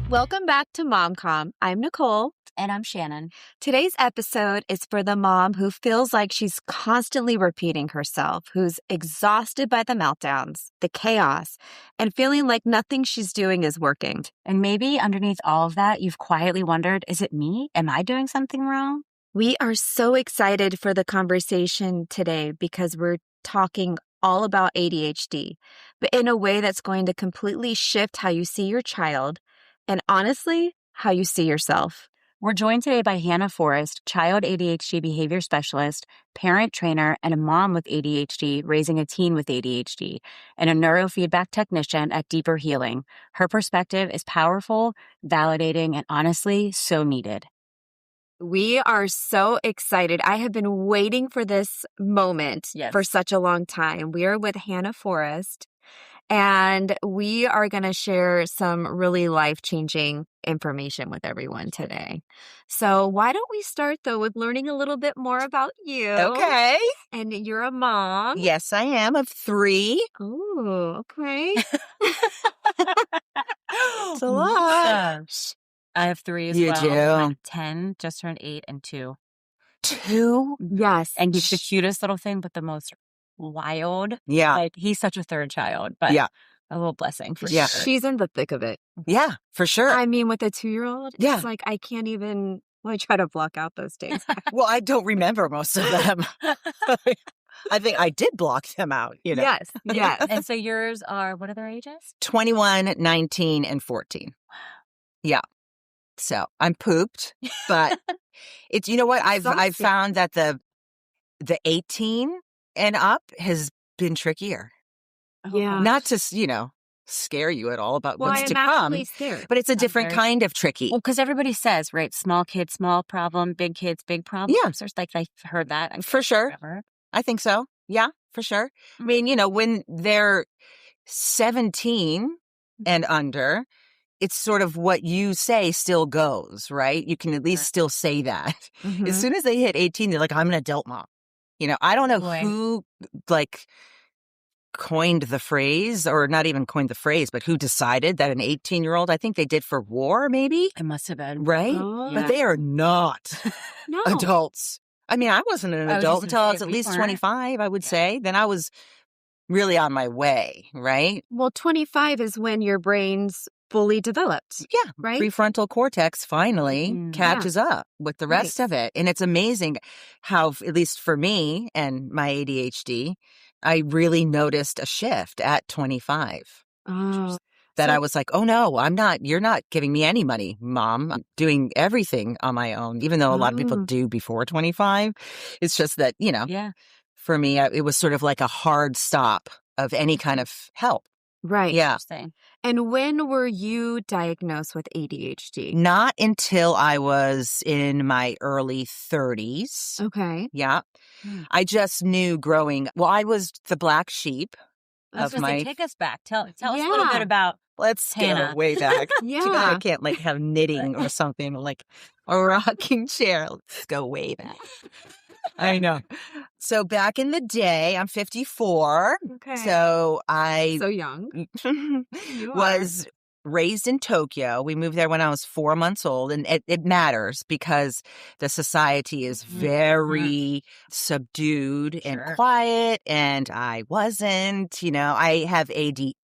Welcome back to MomCom. I'm Nicole. And I'm Shannon. Today's episode is for the mom who feels like she's constantly repeating herself, who's exhausted by the meltdowns, the chaos, and feeling like nothing she's doing is working. And maybe underneath all of that, you've quietly wondered, is it me? Am I doing something wrong? We are so excited for the conversation today because we're talking all about ADHD, but in a way that's going to completely shift how you see your child and honestly, how you see yourself. We're joined today by Hanna Forrest, child ADHD behavior specialist, parent trainer, and a mom with ADHD raising a teen with ADHD, and a neurofeedback technician at Deeper Healing. Her perspective is powerful, validating, and honestly, so needed. We are so excited. I have been waiting for this moment for such a long time. We are with Hanna Forrest, and we are going to share some really life-changing information with everyone today. So why don't we start, though, with learning a little bit more about you? Okay. And you're a mom. Yes, I am, of 3. Oh, okay. It's a lot. I have 3 as You well. do? I'm 10, just turned 8, and 2. 2? Yes. And he's the cutest little thing, but the most wild. Yeah. Like, he's such a third child, but Yeah. a little blessing for Yeah. sure. She's in the thick of it. Yeah, for sure. I mean, with a 2-year-old, Yeah. it's like I can't even, I try to block out those days. Well, I don't remember most of them. I think I did block them out, you know. Yes, yes. And so yours are, what are their ages? 21, 19, and 14. Yeah. So I'm pooped, but it's, you know what? I've found that the 18 and up has been trickier. Yeah. Not to, scare you at all about what's to come, Scared. but it's a different kind of tricky. Well, because everybody says, right, small kids, small problem, big kids, big problem. Yeah. There's like, I've heard that. For sure. Forever. I think so. Yeah, for sure. I mean, when they're 17 and under, it's sort of what you say still goes, right? You can at least still say that. Mm-hmm. As soon as they hit 18, they're like, I'm an adult mom. I don't know who coined the phrase, or not even coined the phrase, but who decided that an 18-year-old, I think they did for war, maybe? It must have been. Right? Oh. But they are not No. adults. I mean, I wasn't an adult until I was at least 25, I would say. Then I was really on my way, right? Well, 25 is when your brain's fully developed. Yeah. Right? Prefrontal cortex finally catches up with the rest of it. And it's amazing how, at least for me and my ADHD, I really noticed a shift at 25. Oh. That I was like, oh no, you're not giving me any money, Mom. I'm doing everything on my own, even though a lot of people do before 25. It's just that, for me, it was sort of like a hard stop of any kind of help. Right. Yeah. And when were you diagnosed with ADHD? Not until I was in my early 30s. Okay. Yeah. I just knew growing. Well, I was the black sheep. I was going to say, take us back. Tell us a little bit about Let's Hanna. go way back. Yeah. Too bad I can't have knitting or something, like a rocking chair. Let's go way back. I know. So back in the day, I'm 54. Okay. So So young. was raised in Tokyo. We moved there when I was 4 months old. And it matters because the society is very subdued and quiet. And I wasn't, I have ADHD,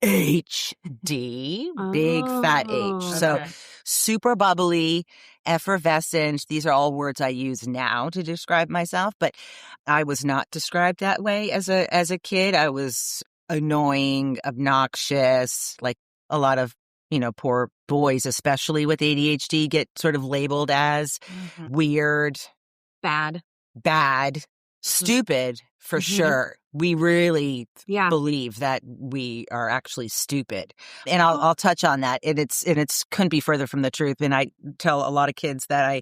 big fat H. So super bubbly, effervescent. These are all words I use now to describe myself. But I was not described that way as a kid. I was annoying, obnoxious, like a lot of poor boys, especially with ADHD, get sort of labeled as weird, Bad, stupid, for sure. We really believe that we are actually stupid. And I'll touch on that. And it's couldn't be further from the truth. And I tell a lot of kids that I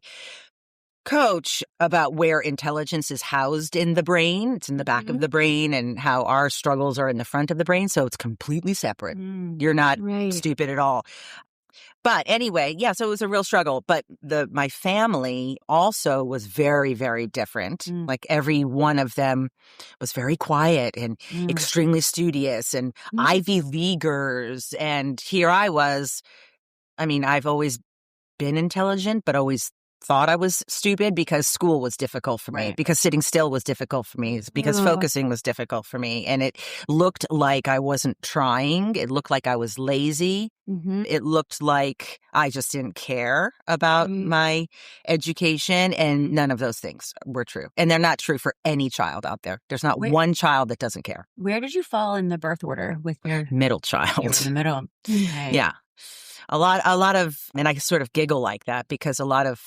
coach about where intelligence is housed in the brain. It's in the back of the brain, and how our struggles are in the front of the brain. So it's completely separate. You're not stupid at all. But anyway, so it was a real struggle. But my family also was very, very different. Like every one of them was very quiet and extremely studious and Ivy Leaguers. And here I was I mean, I've always been intelligent, but always thought I was stupid because school was difficult for me, because sitting still was difficult for me, because focusing was difficult for me. And it looked like I wasn't trying. It looked like I was lazy. Mm-hmm. It looked like I just didn't care about my education. And none of those things were true. And they're not true for any child out there. There's not one child that doesn't care. Where did you fall in the birth order with your middle child? You were in the middle. Okay. Yeah. A lot of, and I sort of giggle like that because a lot of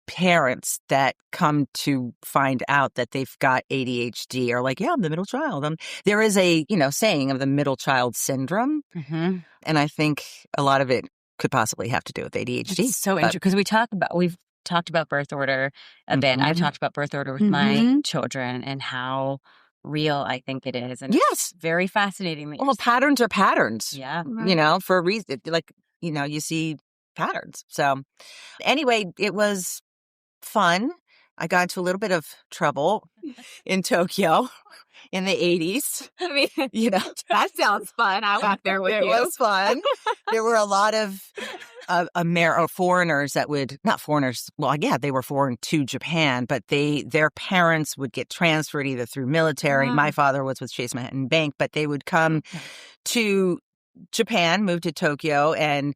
parents that come to find out that they've got ADHD are like, yeah, I'm the middle child. There is a, saying of the middle child syndrome. Mm-hmm. And I think a lot of it could possibly have to do with ADHD. It's so interesting because we've talked about birth order a bit. I've talked about birth order with my children and how real I think it is. And yes, it's very fascinating. Well, patterns are patterns. Yeah. For a reason. Like, you see patterns. So anyway, it was fun. I got into a little bit of trouble in Tokyo in the 80s. I mean, that sounds fun. I went there with you. It was fun. There were a lot of foreigners that would, not foreigners, well, yeah, they were foreign to Japan, but their parents would get transferred either through military. My father was with Chase Manhattan Bank, but they would come to Japan, move to Tokyo, and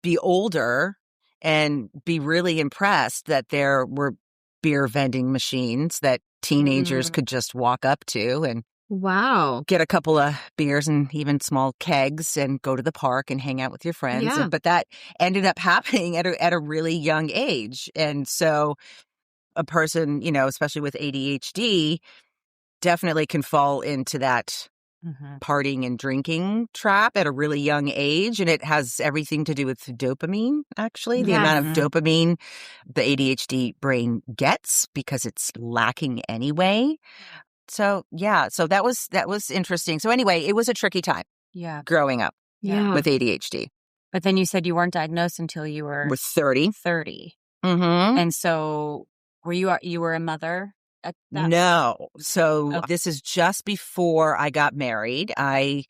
be older and be really impressed that there were beer vending machines that teenagers could just walk up to and get a couple of beers and even small kegs and go to the park and hang out with your friends. Yeah. But that ended up happening at a really young age. And so a person, especially with ADHD, definitely can fall into that partying and drinking trap at a really young age. And it has everything to do with dopamine, actually. The amount of dopamine the ADHD brain gets because it's lacking anyway. So, so that was interesting. So anyway, it was a tricky time growing up with ADHD. But then you said you weren't diagnosed until you were 30. 30. Mm-hmm. And so you were a mother? No. So this is just before I got married. I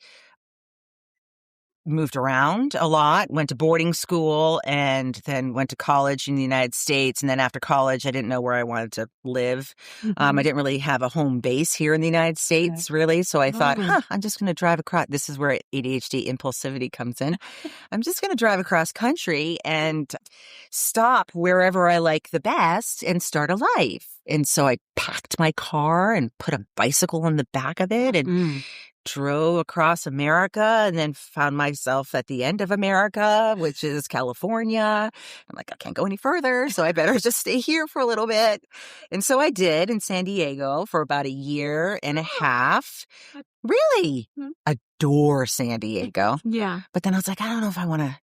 moved around a lot, went to boarding school, and then went to college in the United States. And then after college, I didn't know where I wanted to live. I didn't really have a home base here in the United States, really. So I thought, I'm just going to drive across. This is where ADHD impulsivity comes in. I'm just going to drive across country and stop wherever I like the best and start a life. And so I packed my car and put a bicycle on the back of it and drove across America, and then found myself at the end of America, which is California. I'm like, I can't go any further, so I better just stay here for a little bit. And so I did in San Diego for about a year and a half. Really adore San Diego. Yeah. But then I was like, I don't know if I want to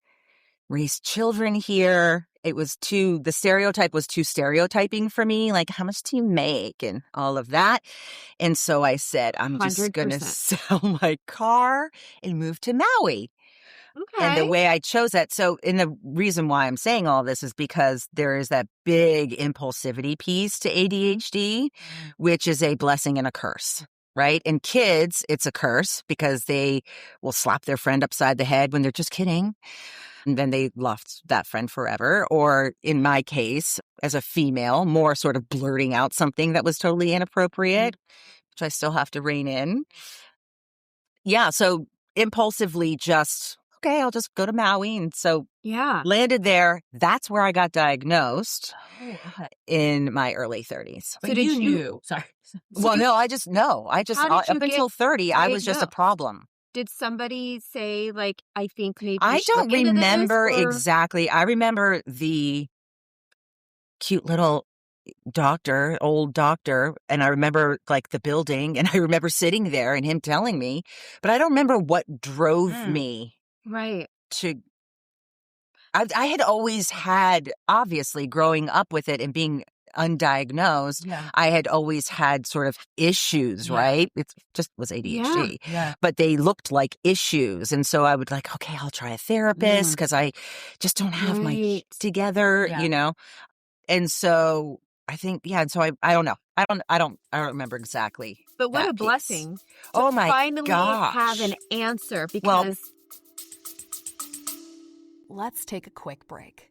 raise children here. The stereotype was too stereotyping for me. Like, how much do you make and all of that? And so I said, I'm just going to sell my car and move to Maui. Okay. And the way I chose that, and the reason why I'm saying all this is because there is that big impulsivity piece to ADHD, which is a blessing and a curse. Right? And kids, it's a curse because they will slap their friend upside the head when they're just kidding. And then they lost that friend forever. Or in my case, as a female, more sort of blurting out something that was totally inappropriate, which I still have to rein in. Yeah. So impulsively I'll just go to Maui. And so landed there. That's where I got diagnosed in my early 30s. So did you? Sorry. Well, no, I just up until 30, I was just a problem. Did somebody say, like, I think maybe I don't remember exactly. I remember the cute little old doctor, and I remember like the building, and I remember sitting there and him telling me, but I don't remember what drove me to. I had always had, obviously, growing up with it and being undiagnosed, I had always had sort of issues, right? It just was ADHD, but they looked like issues. And so I would like, okay, I'll try a therapist because I just don't have my shit together, And so I think, and so I don't know. I don't remember exactly. But what a blessing to finally have an answer, because let's take a quick break.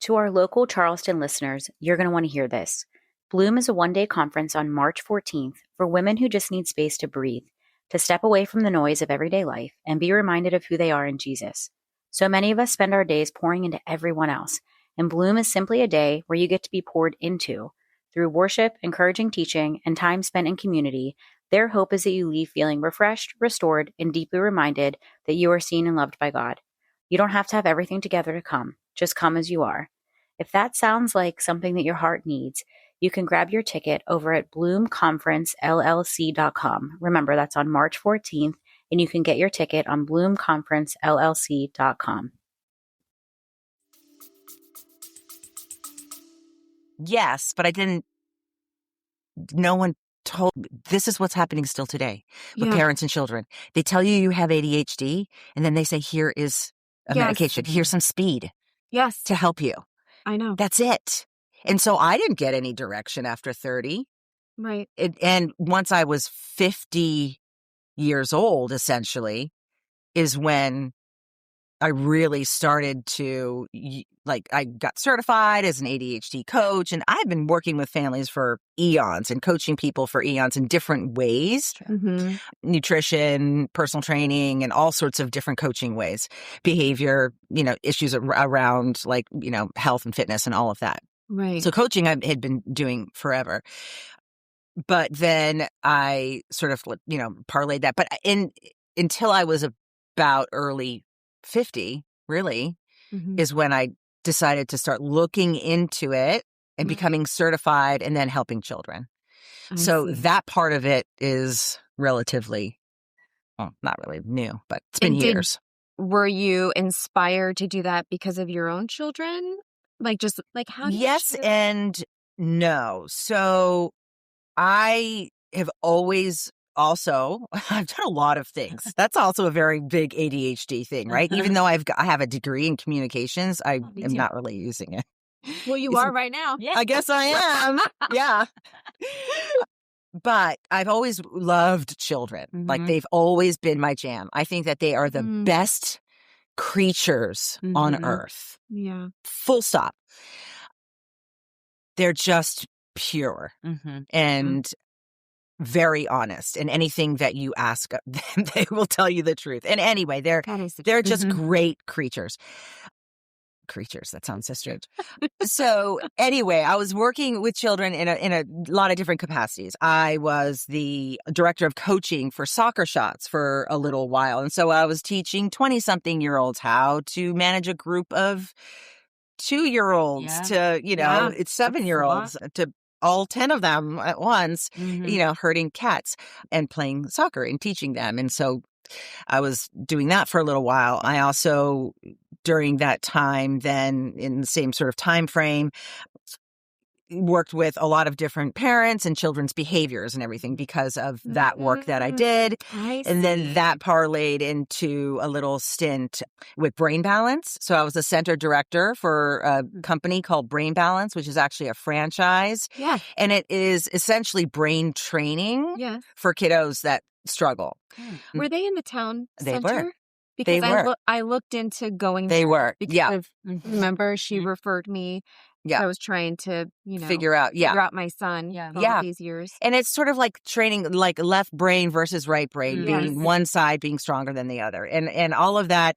To our local Charleston listeners, you're going to want to hear this. Bloom is a one-day conference on March 14th for women who just need space to breathe, to step away from the noise of everyday life and be reminded of who they are in Jesus. So many of us spend our days pouring into everyone else, and Bloom is simply a day where you get to be poured into. Through worship, encouraging teaching, and time spent in community, their hope is that you leave feeling refreshed, restored, and deeply reminded that you are seen and loved by God. You don't have to have everything together to come. Just come as you are. If that sounds like something that your heart needs, you can grab your ticket over at bloomconferencellc.com. Remember, that's on March 14th, and you can get your ticket on bloomconferencellc.com. Yes, but no one told me. This is what's happening still today with parents and children. They tell you have ADHD, and then they say, here is a medication. Here's some speed to help you. I know. That's it. And so I didn't get any direction after 30. Right. And once I was 50 years old, essentially, is when I really started to, I got certified as an ADHD coach, and I've been working with families for eons and coaching people for eons in different ways, nutrition, personal training, and all sorts of different coaching ways, behavior, issues around health and fitness and all of that. Right. So coaching I had been doing forever. But then I sort of, parlayed that. But until I was about early 50, really, is when I decided to start looking into it and becoming certified and then helping children. I see. That part of it is relatively, well, not really new, but it's been years. Were you inspired to do that because of your own children? How do you Yes and no. So I have always also, I've done a lot of things. That's also a very big ADHD thing, right? Even though I have a degree in communications, I am not really using it. Well, you are right now. Yeah. I guess I am. Yeah. But I've always loved children. They've always been my jam. I think that they are the best creatures on earth. Yeah. Full stop. They're just pure and very honest. And anything that you ask them, they will tell you the truth. And anyway, they're just great creatures. Creatures, that sounds so strange. So anyway, I was working with children in a lot of different capacities. I was the director of coaching for Soccer Shots for a little while. And so I was teaching 20-something-year-olds how to manage a group of 2-year-olds to, it's 7-year-olds to all 10 of them at once, herding cats and playing soccer and teaching them. And so I was doing that for a little while. I also, during that time, then in the same sort of time frame, worked with a lot of different parents and children's behaviors and everything because of that work that I did. And then that parlayed into a little stint with Brain Balance. So I was a center director for a company called Brain Balance, which is actually a franchise. Yeah. And it is essentially brain training for kiddos that struggle. Were they in the town center? They were. Because I looked into going They there were. because remember, she referred me. Yeah. I was trying to, figure out my son for all these years. And it's sort of like training like left brain versus right brain, being one side being stronger than the other. And all of that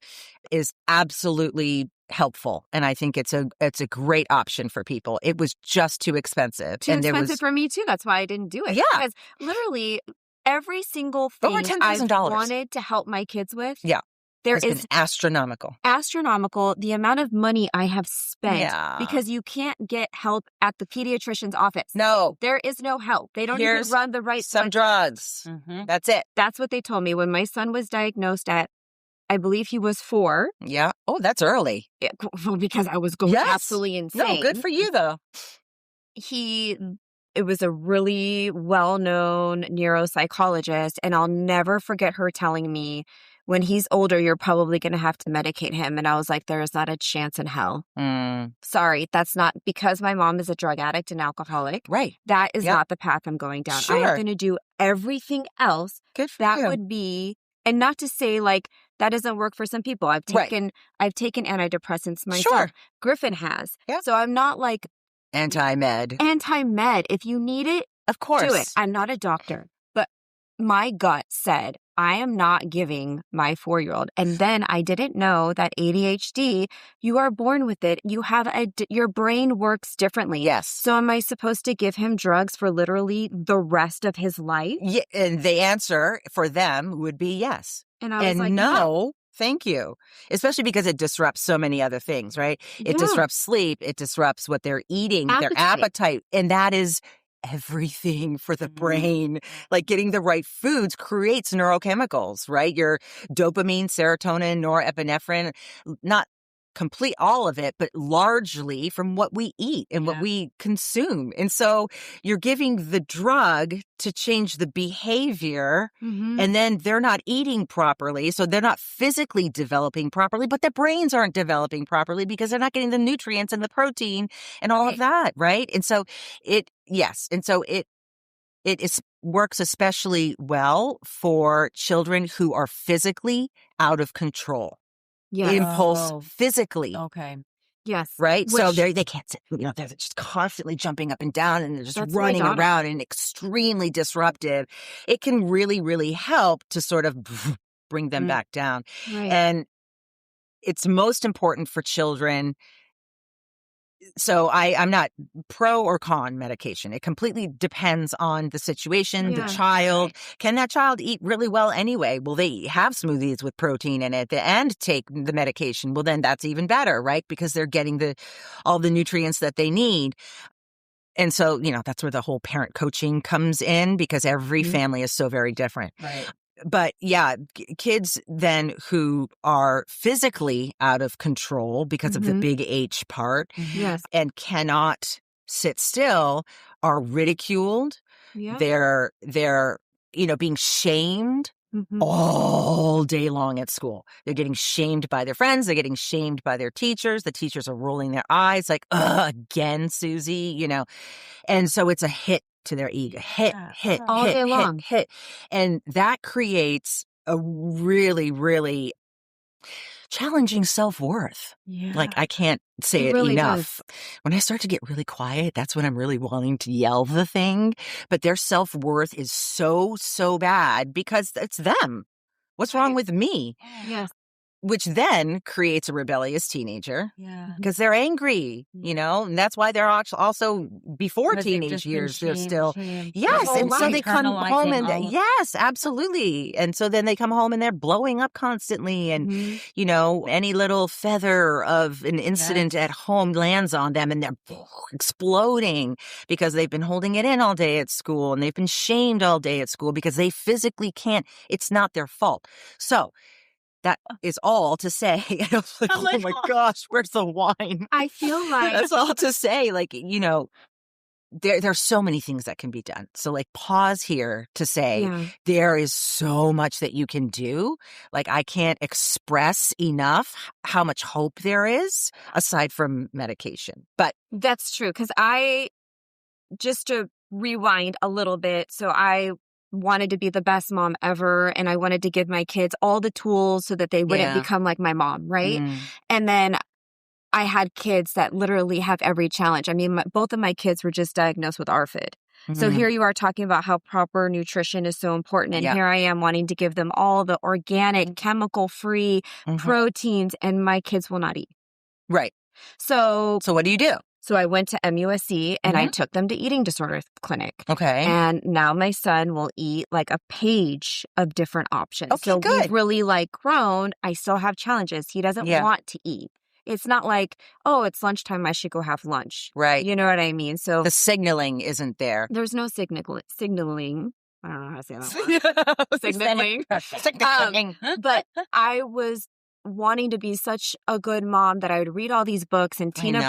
is absolutely helpful. And I think it's a great option for people. It was just too expensive. Too expensive for me too. That's why I didn't do it. Yeah. Because literally every single thing over $10,000 I wanted to help my kids with. Yeah. There it's is been astronomical the amount of money I have spent because you can't get help at the pediatrician's office. No. There is no help. They don't even run the right some drugs. That's it. That's what they told me when my son was diagnosed at, I believe he was 4. Yeah. Oh, that's early. Yeah, well, because I was going absolutely insane. No, good for you though. It was a really well-known neuropsychologist, and I'll never forget her telling me, when he's older, you're probably going to have to medicate him. And I was like, there is not a chance in hell. Sorry, that's not, because my mom is a drug addict and alcoholic. Right. That is not the path I'm going down. Sure. I am going to do everything else that would be, and not to say like that doesn't work for some people. I've taken antidepressants myself. Sure. Griffin has. Yeah. So I'm not like anti-med. If you need it, of course, do it. I'm not a doctor, but my gut said I am not giving my 4-year-old. And then I didn't know that ADHD, you are born with it. You have your brain works differently. Yes. So am I supposed to give him drugs for literally the rest of his life? Yeah, and the answer for them would be yes. And I was like, no. Thank you. Especially because it disrupts so many other things, right? It disrupts sleep. It disrupts what they're eating, their appetite. And that is everything for the brain. Like getting the right foods creates neurochemicals, right? Your dopamine, serotonin, norepinephrine, not complete all of it, but largely from what we eat and what we consume. And so you're giving the drug to change the behavior, and then they're not eating properly. So they're not physically developing properly, but their brains aren't developing properly because they're not getting the nutrients and the protein and all of that, right? And so it works especially well for children who are physically out of control. Yes. Impulse physically. Okay. Yes. Right? So they can't sit, they're just constantly jumping up and down and they're just running around and extremely disruptive. It can really, really help to sort of bring them back down. Right. And it's most important for children. So I'm not pro or con medication. It completely depends on the situation, the child. Can that child eat really well anyway? Will they have smoothies with protein in it and take the medication? Well, then that's even better, right? Because they're getting all the nutrients that they need. And so, that's where the whole parent coaching comes in because every family is so very different. Right. But kids then who are physically out of control because of the big H part and cannot sit still are ridiculed. Yeah. They're being shamed all day long at school. They're getting shamed by their friends. They're getting shamed by their teachers. The teachers are rolling their eyes like, again, Susie, And so it's a hit to their ego. Hit all day long. Hit. And that creates a really, really challenging self-worth. Yeah. Like I can't say it really enough. Does. When I start to get really quiet, that's when I'm really wanting to yell the thing. But their self-worth is so, so bad because it's them. What's wrong with me? Yes. Which then creates a rebellious teenager because they're angry, and that's why they're also before teenage years, they're still, yes. And so they come home and yes, absolutely. And so then they come home and they're blowing up constantly and, any little feather of an incident at home lands on them and they're exploding because they've been holding it in all day at school and they've been shamed all day at school because they physically can't, it's not their fault. So, that is all to say. Oh my gosh, where's the wine? I feel like that's all to say. Like, there's so many things that can be done. So like pause here to say there is so much that you can do. Like I can't express enough how much hope there is aside from medication. But that's true. Because just to rewind a little bit. So I wanted to be the best mom ever. And I wanted to give my kids all the tools so that they wouldn't become like my mom. Right. And then I had kids that literally have every challenge. I mean, both of my kids were just diagnosed with ARFID. So here you are talking about how proper nutrition is so important. And here I am wanting to give them all the organic, chemical-free proteins, and my kids will not eat. Right. So what do you do? So I went to MUSC and I took them to eating disorder clinic. Okay. And now my son will eat like a page of different options. Okay, so good. we've really grown. I still have challenges. He doesn't want to eat. It's not like, oh, it's lunchtime, I should go have lunch. Right. You know what I mean? So the signaling isn't there. There's no signaling. I don't know how to say that word. Signaling. Signaling. But I was wanting to be such a good mom that I would read all these books and Tina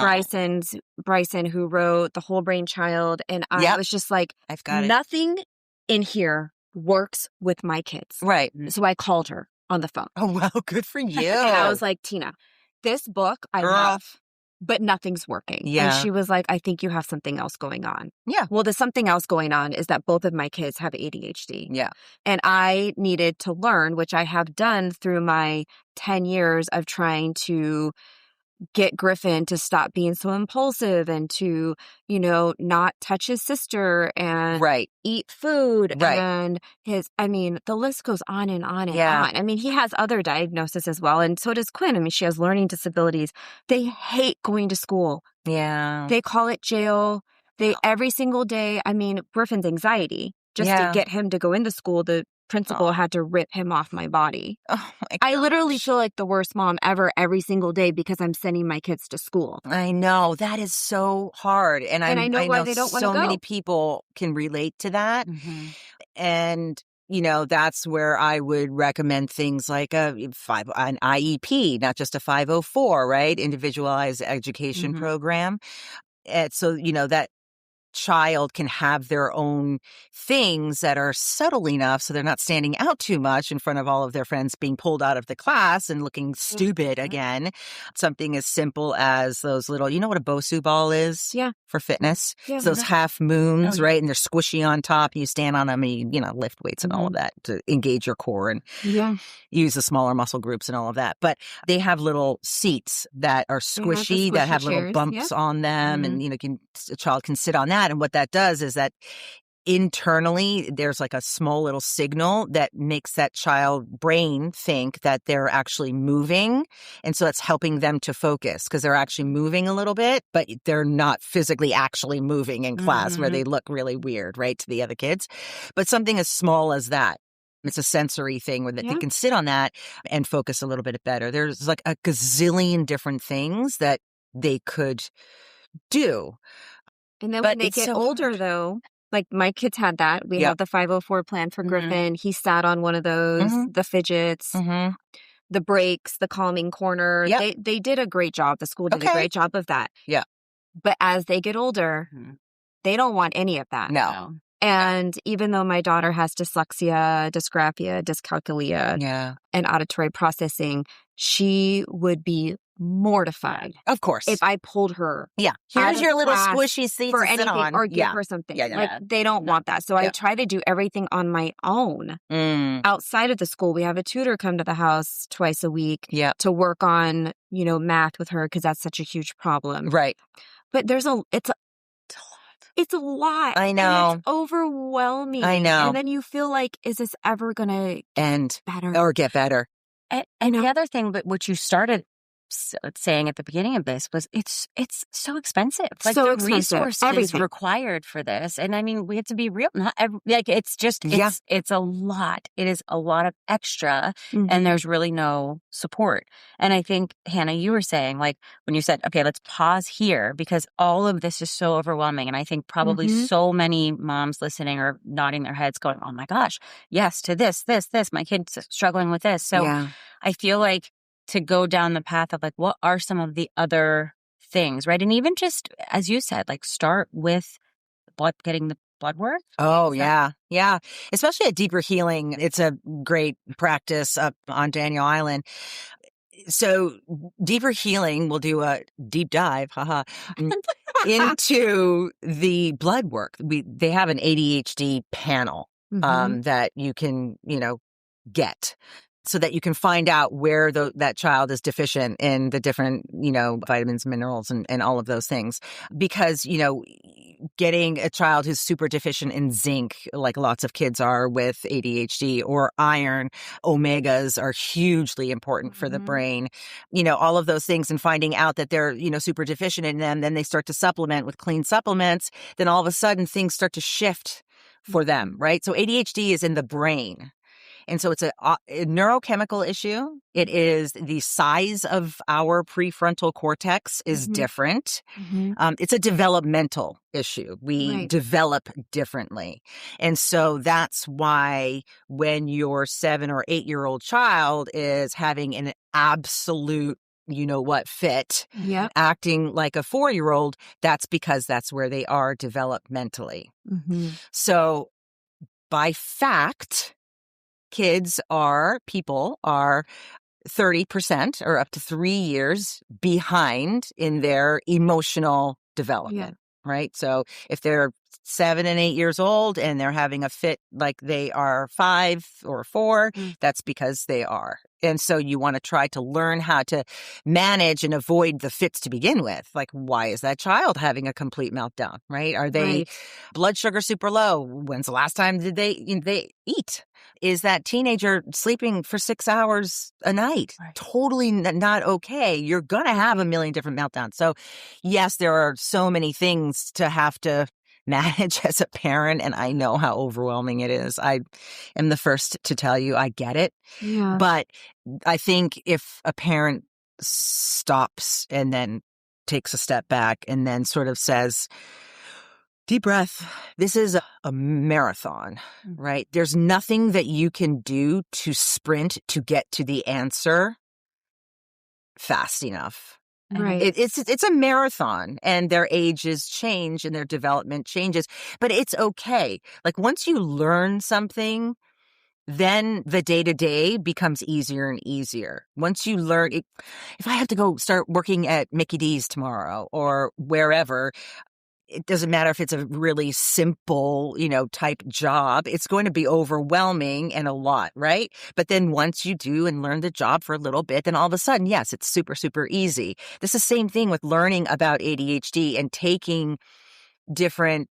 Bryson, who wrote The Whole Brain Child. And I was just like, I've got nothing in here works with my kids. Right. So I called her. on the phone. Oh, wow. Good for you. And I was like, Tina, this book I love, but nothing's working. Yeah. And she was like, I think you have something else going on. Yeah. Well, the something else going on is that both of my kids have ADHD. Yeah. And I needed to learn, which I have done through my 10 years of trying to get Griffin to stop being so impulsive and to, not touch his sister and eat food and the list goes on and on and on. I mean, he has other diagnoses as well. And so does Quinn. I mean, she has learning disabilities. They hate going to school. Yeah. They call it jail. Every single day. I mean, Griffin's anxiety just to get him to go into school, the principal had to rip him off my body. Oh my I literally feel like the worst mom ever every single day because I'm sending my kids to school. I know. That is so hard. And I know why they don't want to go. So many people can relate to that. Mm-hmm. And, that's where I would recommend things like an IEP, not just a 504, right? Individualized education program. And so, that child can have their own things that are subtle enough so they're not standing out too much in front of all of their friends, being pulled out of the class and looking stupid again. Something as simple as those little, you know what a Bosu ball is? Yeah. For fitness? Yeah. It's those half moons, right? And they're squishy on top. You stand on them and you lift weights and all of that to engage your core and use the smaller muscle groups and all of that. But they have little seats that are squishy, that have little bumps on them. And, a child can sit on that. And what that does is that internally, there's like a small little signal that makes that child brain think that they're actually moving. And so that's helping them to focus because they're actually moving a little bit, but they're not physically actually moving in class where they look really weird, right, to the other kids. But something as small as that. It's a sensory thing where they can sit on that and focus a little bit better. There's like a gazillion different things that they could do. And then when they get older, though, like my kids had that. We have the 504 plan for Griffin. He sat on one of those, the fidgets, the breaks, the calming corner. They did a great job. The school did a great job of that. Yeah. But as they get older, they don't want any of that. No. And even though my daughter has dyslexia, dysgraphia, dyscalculia, and auditory processing, she would be mortified. Of course. If I pulled her. Yeah. Here's your little squishy seat for to sit anything on. or give her something. Like they don't want that. So I try to do everything on my own. Outside of the school, we have a tutor come to the house twice a week to work on, math with her because that's such a huge problem. Right. But it's a lot. I know. And it's overwhelming. I know. And then you feel like, is this ever going to end better? Or get better? And the other thing, but what you started saying at the beginning of this was it's so expensive. Like so the expensive. resources Everything required for this. And I mean, we have to be real. It's just, it's a lot. It is a lot of extra and there's really no support. And I think, Hanna, you were saying like when you said, okay, let's pause here because all of this is so overwhelming. And I think probably so many moms listening are nodding their heads going, oh my gosh, yes to this, my kid's struggling with this. So I feel like to go down the path of like, what are some of the other things, right? And even just, as you said, like start with getting the blood work. Oh, yeah. Yeah. Especially at Deeper Healing. It's a great practice up on Daniel Island. So Deeper Healing will do a deep dive, into the blood work. They have an ADHD panel that you can, get. So that you can find out where that child is deficient in the different, vitamins, minerals, and all of those things. Because, getting a child who's super deficient in zinc, like lots of kids are with ADHD, or iron, omegas are hugely important for the brain. All of those things, and finding out that they're, super deficient in them. Then they start to supplement with clean supplements. Then all of a sudden things start to shift for them, right? So ADHD is in the brain. And so it's a neurochemical issue. It is the size of our prefrontal cortex is different. It's a developmental issue. We develop differently. And so that's why when your 7 or 8-year-old child is having an absolute fit, acting like a 4-year-old, that's because that's where they are developmentally. So by fact, people are 30% or up to 3 years behind in their emotional development, right? So if they're 7 and 8 years old and they're having a fit like they are 5 or 4, that's because they are. And so you want to try to learn how to manage and avoid the fits to begin with. Like, why is that child having a complete meltdown, right? Are they blood sugar super low? When's the last time did they eat? Is that teenager sleeping for 6 hours a night? Totally not okay. You're going to have a million different meltdowns. So yes, there are so many things to have to manage as a parent, and I know how overwhelming it is. I am the first to tell you I get it. Yeah. But I think if a parent stops and then takes a step back and then sort of says, deep breath, this is a marathon, right? There's nothing that you can do to sprint to get to the answer fast enough. Right. It's a marathon, and their ages change and their development changes, but it's okay. Like, once you learn something, then the day-to-day becomes easier and easier. Once you learn, if I have to go start working at Mickey D's tomorrow or wherever, it doesn't matter if it's a really simple, type job. It's going to be overwhelming and a lot, right? But then once you do and learn the job for a little bit, then all of a sudden, yes, it's super, super easy. This is the same thing with learning about ADHD and taking different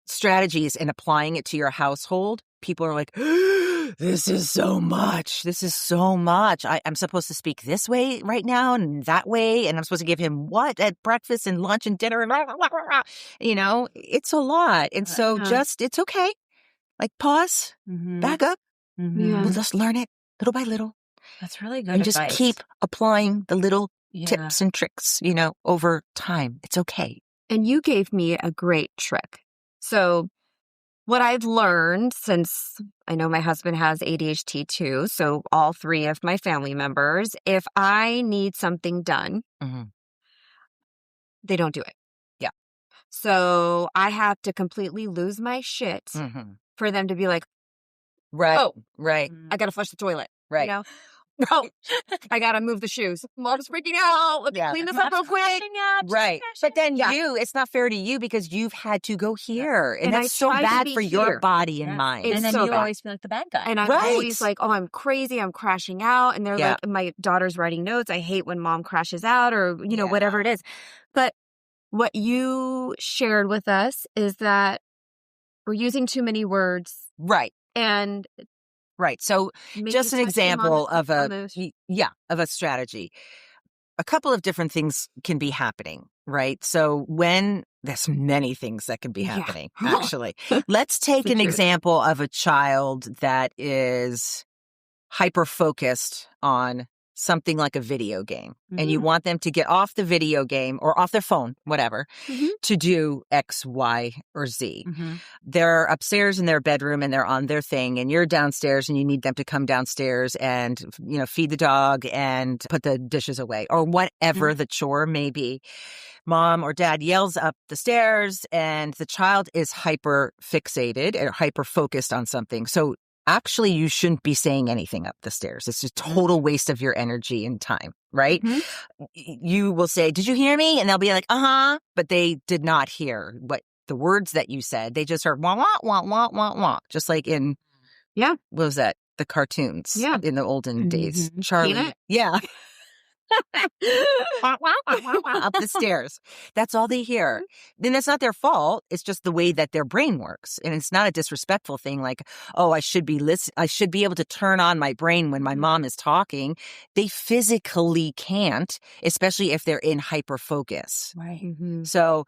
strategies and applying it to your household. People are like, this is so much. This is so much. I'm supposed to speak this way right now and that way. And I'm supposed to give him what at breakfast and lunch and dinner. And it's a lot. And so it's okay. Like, pause, back up. We'll just learn it little by little. That's really good and advice. Just keep applying the little tips and tricks, over time. It's okay. And you gave me a great trick. So what I've learned, since I know my husband has ADHD too, so all 3 of my family members, if I need something done, they don't do it. Yeah. So I have to completely lose my shit for them to be like, right, oh, right. I got to flush the toilet. Right. Oh, I got to move the shoes. Mom's freaking out. Let me clean this up real quick. Right. But then it's not fair to you because you've had to go here. And that's so bad for your body and mind. And then you always feel like the bad guy. And I'm always like, oh, I'm crazy. I'm crashing out. And they're like, my daughter's writing notes. I hate when mom crashes out or, whatever it is. But what you shared with us is that we're using too many words. Right. And right. So just an example of a strategy. A couple of different things can be happening, right? So there's many things that can be happening, actually. Let's take an example of a child that is hyper-focused on something like a video game. And you want them to get off the video game or off their phone, whatever, to do X, Y, or Z. They're upstairs in their bedroom and they're on their thing, and you're downstairs and you need them to come downstairs and, feed the dog and put the dishes away or whatever the chore may be. Mom or dad yells up the stairs and the child is hyper fixated or hyper focused on something. So actually, you shouldn't be saying anything up the stairs. It's a total waste of your energy and time, right? You will say, did you hear me? And they'll be like, uh-huh. But they did not hear what the words that you said. They just heard wah, wah, wah, wah, wah, wah. Just like in, what was that? The cartoons in the olden days. Charlie. Peanut? Yeah. Up the stairs. That's all they hear. Then it's not their fault. It's just the way that their brain works. And it's not a disrespectful thing like, oh, I should be able to turn on my brain when my mom is talking. They physically can't, especially if they're in hyper focus. Right. So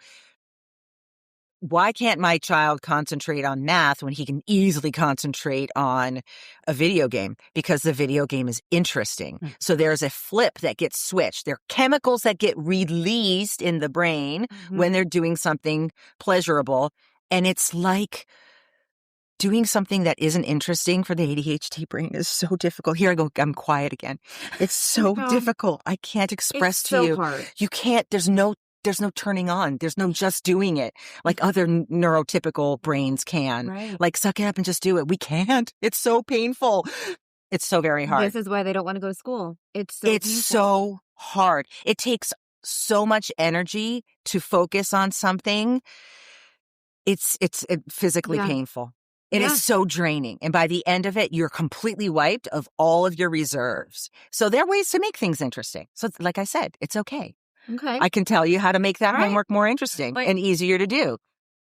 why can't my child concentrate on math when he can easily concentrate on a video game? Because the video game is interesting. So there's a flip that gets switched. There are chemicals that get released in the brain when they're doing something pleasurable. And it's like doing something that isn't interesting for the ADHD brain is so difficult. Here I go. I'm quiet again. It's so difficult. I can't express to you. Hard. You can't. There's no there's no turning on. There's no just doing it like other neurotypical brains can. Right. Like, suck it up and just do it. We can't. It's so painful. It's so very hard. This is why they don't want to go to school. It's It's painful. so hard. It takes so much energy to focus on something. It's physically painful. It is so draining. And by the end of it, you're completely wiped of all of your reserves. So there are ways to make things interesting. So like I said, it's okay. Okay. I can tell you how to make that homework more interesting and easier to do.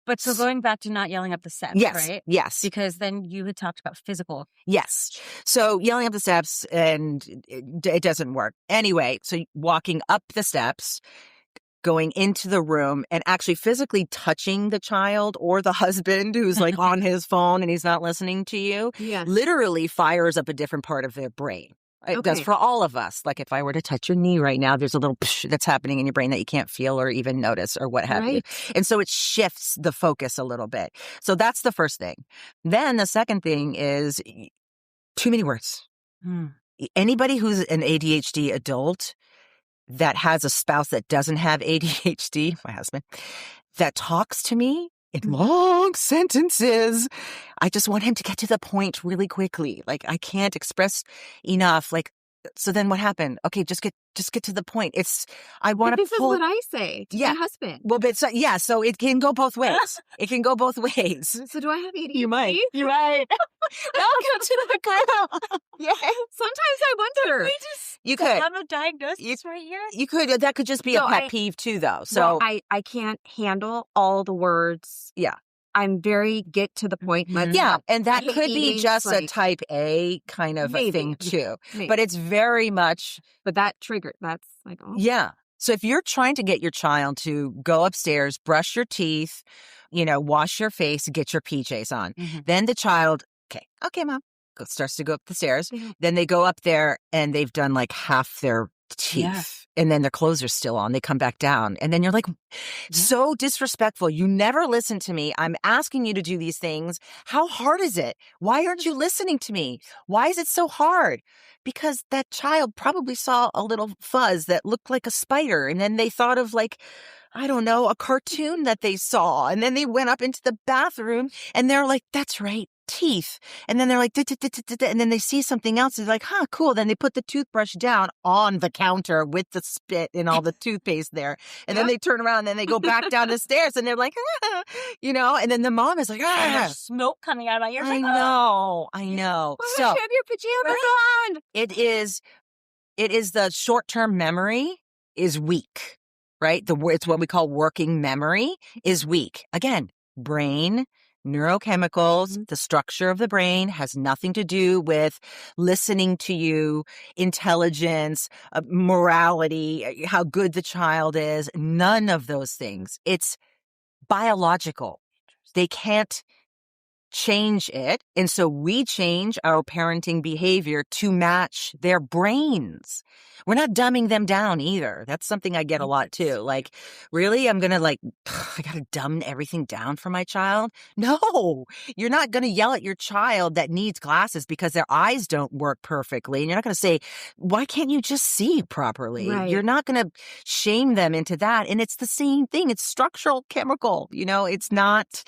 But so going back to not yelling up the steps, right? Yes. Because then you had talked about physical. Yes. So yelling up the steps, and it doesn't work. Anyway, so walking up the steps, going into the room and actually physically touching the child or the husband who's like on his phone and he's not listening to you, literally fires up a different part of their brain. It does for all of us. Like if I were to touch your knee right now, there's a little psh that's happening in your brain that you can't feel or even notice or what have you. And so it shifts the focus a little bit. So that's the first thing. Then the second thing is too many words. Anybody who's an ADHD adult that has a spouse that doesn't have ADHD, my husband, that talks to me in long sentences, I just want him to get to the point really quickly. Like I can't express enough. Like, so then what happened? Okay, just get to the point. I want to This is what I say to my husband. Well, but so it can go both ways. It can go both ways. So do I have ADHD? You might. Welcome to the girl. Sometimes I wonder. You could have a diagnosis right here. You could. That could just be a pet peeve too, though. So I can't handle all the words. Yeah. I'm very get to the point. And that could be just a type A kind of a thing too. But it's very much. But that triggered. That's like, oh. Yeah. So if you're trying to get your child to go upstairs, brush your teeth, wash your face, get your PJs on, then the child, okay, mom, starts to go up the stairs. Then they go up there and they've done like half their teeth. And then their clothes are still on. They come back down. And then you're like, so disrespectful. You never listen to me. I'm asking you to do these things. How hard is it? Why aren't you listening to me? Why is it so hard? Because that child probably saw a little fuzz that looked like a spider. And then they thought of like, I don't know, a cartoon that they saw. And then they went up into the bathroom and they're like, that's right. Teeth. And then they're like, and then they see something else. They're like, huh, cool. Then they put the toothbrush down on the counter with the spit and all the toothpaste there. And then they turn around and then they go back down the stairs and they're like, and then the mom is like, there's smoke coming out of my ears. I know. Why don't you have your pajamas on? It is the short-term memory is weak, right? It's what we call working memory is weak. Again, brain, neurochemicals, the structure of the brain has nothing to do with listening to you, intelligence, morality, how good the child is. None of those things. It's biological. They can't change it. And so we change our parenting behavior to match their brains. We're not dumbing them down either. That's something I get a lot too. Like, really? I'm going to I got to dumb everything down for my child? No, you're not going to yell at your child that needs glasses because their eyes don't work perfectly. And you're not going to say, why can't you just see properly? Right. You're not going to shame them into that. And it's the same thing. It's structural chemical. It's not.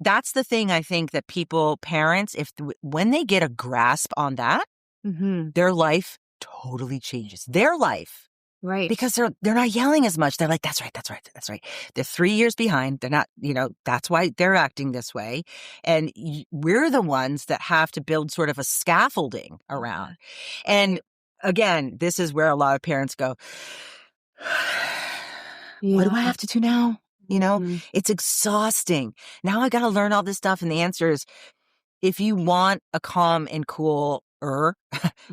That's the thing I think that parents, when they get a grasp on that, their life totally changes. Their life. Right. Because they're not yelling as much. They're like, that's right. They're 3 years behind. They're not, that's why they're acting this way. And we're the ones that have to build sort of a scaffolding around. And again, this is where a lot of parents go, what do I have to do now? It's exhausting. Now I got to learn all this stuff. And the answer is, if you want a calm and cool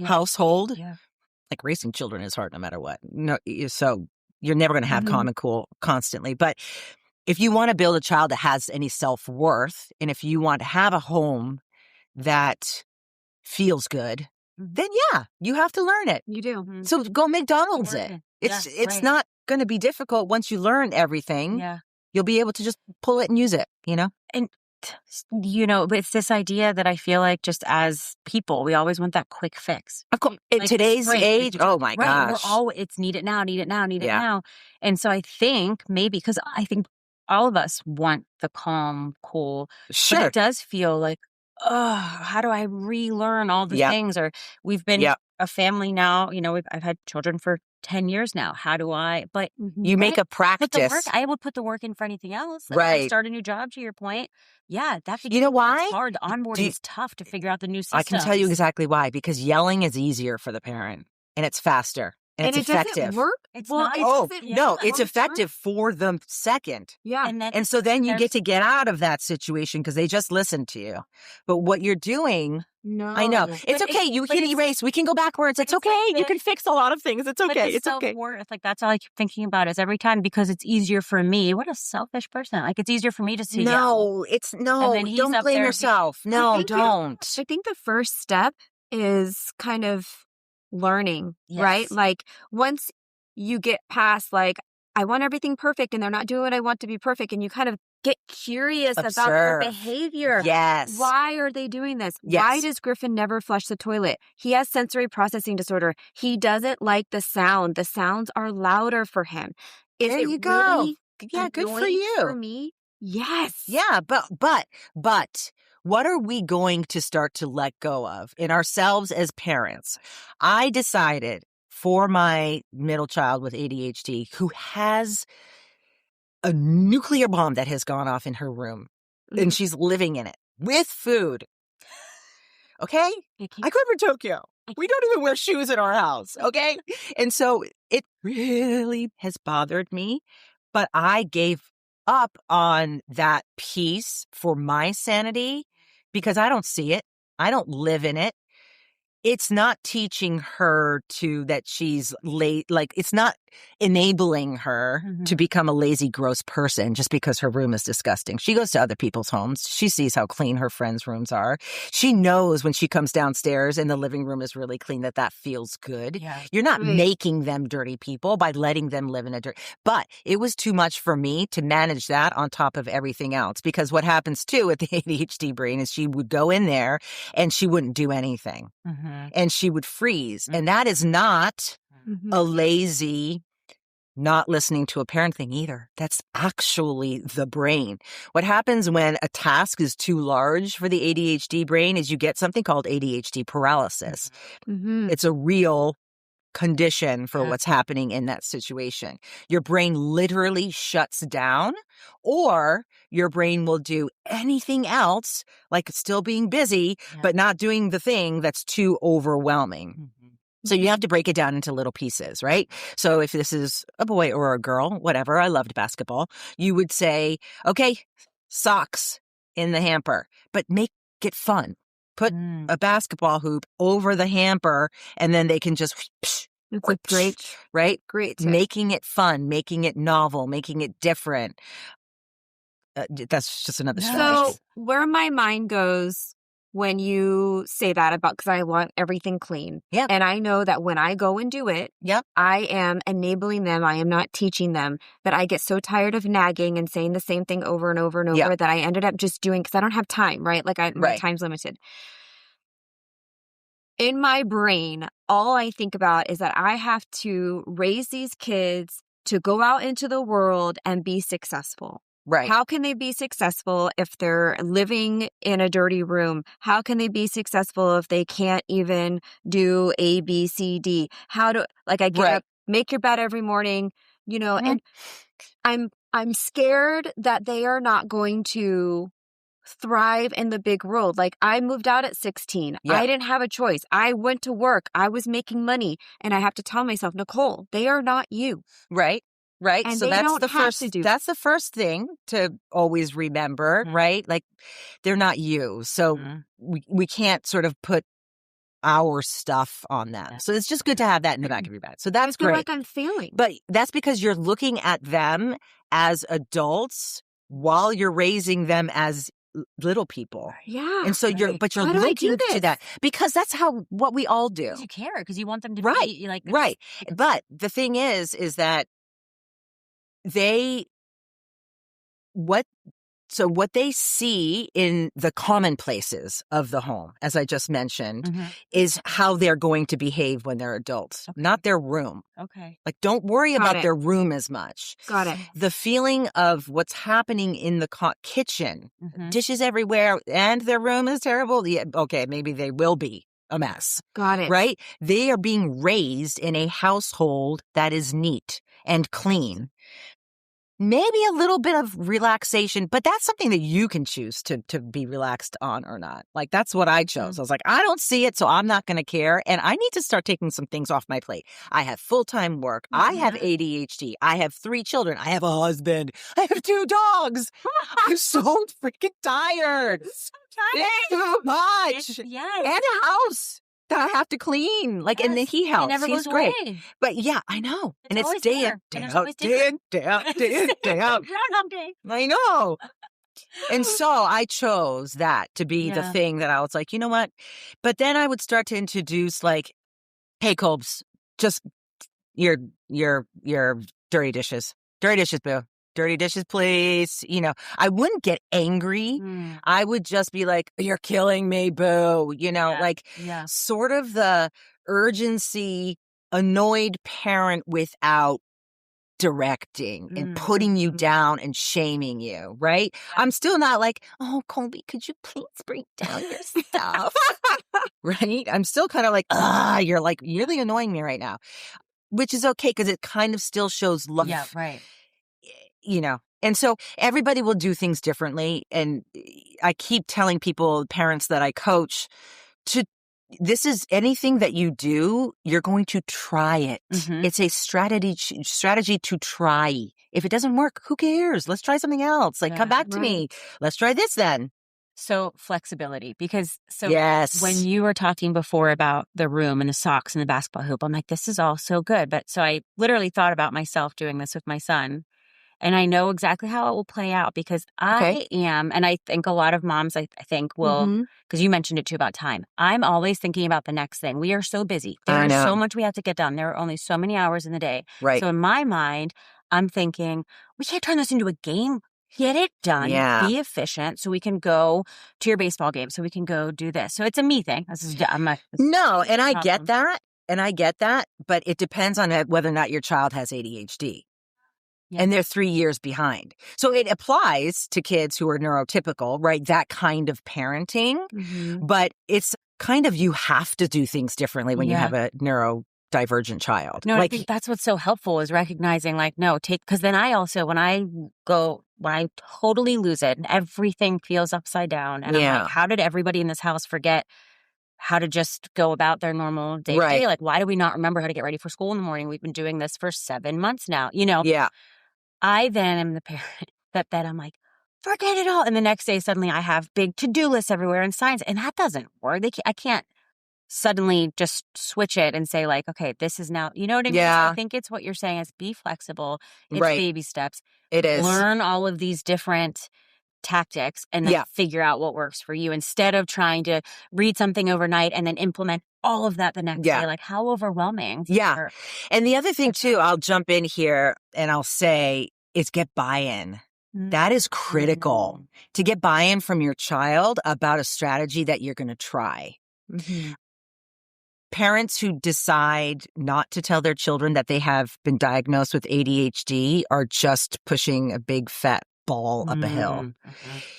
household, like raising children is hard no matter what. No, so you're never going to have calm and cool constantly. But if you want to build a child that has any self-worth, and if you want to have a home that feels good, then you have to learn it. You do. So go McDonald's it. It's not going to be difficult once you learn everything. Yeah. You'll be able to just pull it and use it, And But it's this idea that I feel like just as people, we always want that quick fix. Of course, in today's age, oh my gosh. It's need it now, need it now, need it now. And so I think maybe, because I think all of us want the calm, cool. Sure. But it does feel like, how do I relearn all the things? Or we've been a family now, I've had children for 10 years now. How do I? But you make a practice. Put the work, I would put the work in for anything else. Like right. If I start a new job, to your point. Yeah. You know why? It's hard. The onboarding is tough to figure out the new systems. I can tell you exactly why. Because yelling is easier for the parent. And it's faster. And it's effective. Doesn't work? It's not. It's effective for the second. Yeah. And so then you get out of that situation because they just listened to you. But what you're doing, I know. It's okay. You can erase. We can go backwards. It's okay. You can fix a lot of things. It's okay. It's okay. Like that's all I keep thinking about is every time because it's easier for me. What a selfish person. Like it's easier for me to see. No, it's no. Don't blame yourself. No, don't. I think the first step is kind of learning, right? Like once you get past like, I want everything perfect and they're not doing what I want to be perfect. And you kind of get curious about their behavior. Yes. Why are they doing this? Yes. Why does Griffin never flush the toilet? He has sensory processing disorder. He doesn't like the sound. The sounds are louder for him. There you go. Really good for you. For me? Yes. Yeah, but what are we going to start to let go of in ourselves as parents? I decided for my middle child with ADHD who has a nuclear bomb that has gone off in her room and she's living in it with food. Okay? I grew up in Tokyo. We don't even wear shoes in our house. Okay? And so it really has bothered me, but I gave up on that piece for my sanity because I don't see it. I don't live in it. It's not teaching her that she's late. Like it's not enabling her to become a lazy, gross person just because her room is disgusting. She goes to other people's homes. She sees how clean her friends' rooms are. She knows when she comes downstairs and the living room is really clean that feels good. Yeah. You're not making them dirty people by letting them live in a dirt. But it was too much for me to manage that on top of everything else because what happens too with the ADHD brain is she would go in there and she wouldn't do anything. And she would freeze. And that is not a lazy, not listening to a parent thing either. That's actually the brain. What happens when a task is too large for the ADHD brain is you get something called ADHD paralysis. It's a real condition for what's happening in that situation. Your brain literally shuts down, or your brain will do anything else, like still being busy, but not doing the thing that's too overwhelming. So you have to break it down into little pieces, right? So if this is a boy or a girl, whatever, I loved basketball, you would say, okay, socks in the hamper, but make it fun. Put a basketball hoop over the hamper and then they can just it's a great tip. Making it fun, making it novel, making it different. That's just another strategy. So where my mind goes when you say that about, because I want everything clean. Yep. And I know that when I go and do it, I am enabling them. I am not teaching them. But I get so tired of nagging and saying the same thing over and over and over that I ended up just doing, because I don't have time, right? Like my time's limited. In my brain, all I think about is that I have to raise these kids to go out into the world and be successful. Right. How can they be successful if they're living in a dirty room? How can they be successful if they can't even do A, B, C, D? I get up, make your bed every morning, and I'm scared that they are not going to thrive in the big world. Like I moved out at 16. I didn't have a choice. I went to work. I was making money. And I have to tell myself, Nicole, they are not you. Right. And so that's the first thing to always remember, right? Like they're not you. So we can't sort of put our stuff on them. So it's just good to have that in the back of your head. So that's great. I feel like I'm failing. But that's because you're looking at them as adults while you're raising them as little people. Yeah. And so you're looking to that because that's what we all do. Because you care, because you want them to be like, right. But the thing is that what So what they see in the commonplaces of the home, as I just mentioned, is how they're going to behave when they're adults, not their room. Okay. Like, don't worry about their room as much. Got it. The feeling of what's happening in the kitchen, dishes everywhere, and their room is terrible. Yeah, okay, maybe they will be a mess. Got it. Right? They are being raised in a household that is neat and clean. Maybe a little bit of relaxation, but that's something that you can choose to be relaxed on or not. Like, that's what I chose. I was like, I don't see it, so I'm not going to care. And I need to start taking some things off my plate. I have full-time work. I have ADHD. I have 3 children. I have a husband. I have 2 dogs. I'm so freaking tired. Too much. Yes. And a house that I have to clean. Like, and then he helps. It never He's goes great. Away. But yeah, I know. And it's day out. Groundhog Day. I know. And so I chose that to be the thing that I was like, you know what? But then I would start to introduce, like, hey, Cobes, just your dirty dishes. Dirty dishes, boo. Dirty dishes, please. You know, I wouldn't get angry. I would just be like, you're killing me, boo. You know, sort of the urgency, annoyed parent without directing and putting you down and shaming you, right? I'm still not like, oh, Colby, could you please bring down your stuff? Right? I'm still kind of like, you're like really annoying me right now, which is okay because it kind of still shows love. Yeah, right. You know, and so everybody will do things differently. And I keep telling people, parents that I coach, this is anything that you do, you're going to try it. It's a strategy to try. If it doesn't work, who cares? Let's try something else. Like, come back to me. Let's try this then. So flexibility, because yes. When you were talking before about the room and the socks and the basketball hoop, I'm like, this is all so good. But so I literally thought about myself doing this with my son. And I know exactly how it will play out because I am, and I think a lot of moms, I think will, because you mentioned it too about time. I'm always thinking about the next thing. We are so busy. There is so much we have to get done. There are only so many hours in the day. Right. So in my mind, I'm thinking, we can't turn this into a game. Get it done. Yeah. Be efficient so we can go to your baseball game, so we can go do this. So it's a me thing. And I get that. And I get that. But it depends on whether or not your child has ADHD. Yeah. And they're 3 years behind. So it applies to kids who are neurotypical, right? That kind of parenting. But it's kind of, you have to do things differently when you have a neurodivergent child. No, I think that's what's so helpful is recognizing, like, because then I also, when I totally lose it and everything feels upside down. And I'm like, how did everybody in this house forget how to just go about their normal day to day? Like, why do we not remember how to get ready for school in the morning? We've been doing this for 7 months now, you know? Yeah. I then am the parent that I'm like, forget it all. And the next day, suddenly I have big to-do lists everywhere and signs. And that doesn't work. I can't suddenly just switch it and say, like, okay, this is now, you know what I mean? Yeah. I think it's what you're saying is be flexible. It's baby steps. It is. Learn all of these different tactics and then figure out what works for you instead of trying to read something overnight and then implement all of that the next day. Like, how overwhelming. Yeah. And the other thing too, I'll jump in here and I'll say, is get buy-in. That is critical to get buy-in from your child about a strategy that you're going to try. Parents who decide not to tell their children that they have been diagnosed with ADHD are just pushing a big fat ball up a hill.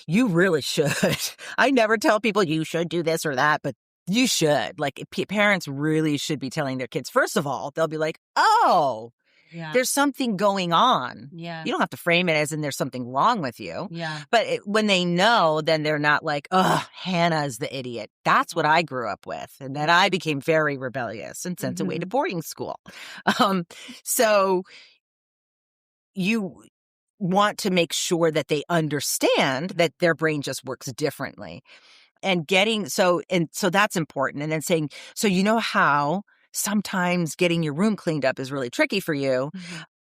You really should. I never tell people you should do this or that, but you should. Like, parents really should be telling their kids. First of all, they'll be like, oh, there's something going on. Yeah. You don't have to frame it as in there's something wrong with you. Yeah. But when they know, then they're not like, oh, Hannah's the idiot. That's what I grew up with. And then I became very rebellious and sent away to boarding school. So you want to make sure that they understand that their brain just works differently. And so that's important. And then saying, so you know how sometimes getting your room cleaned up is really tricky for you.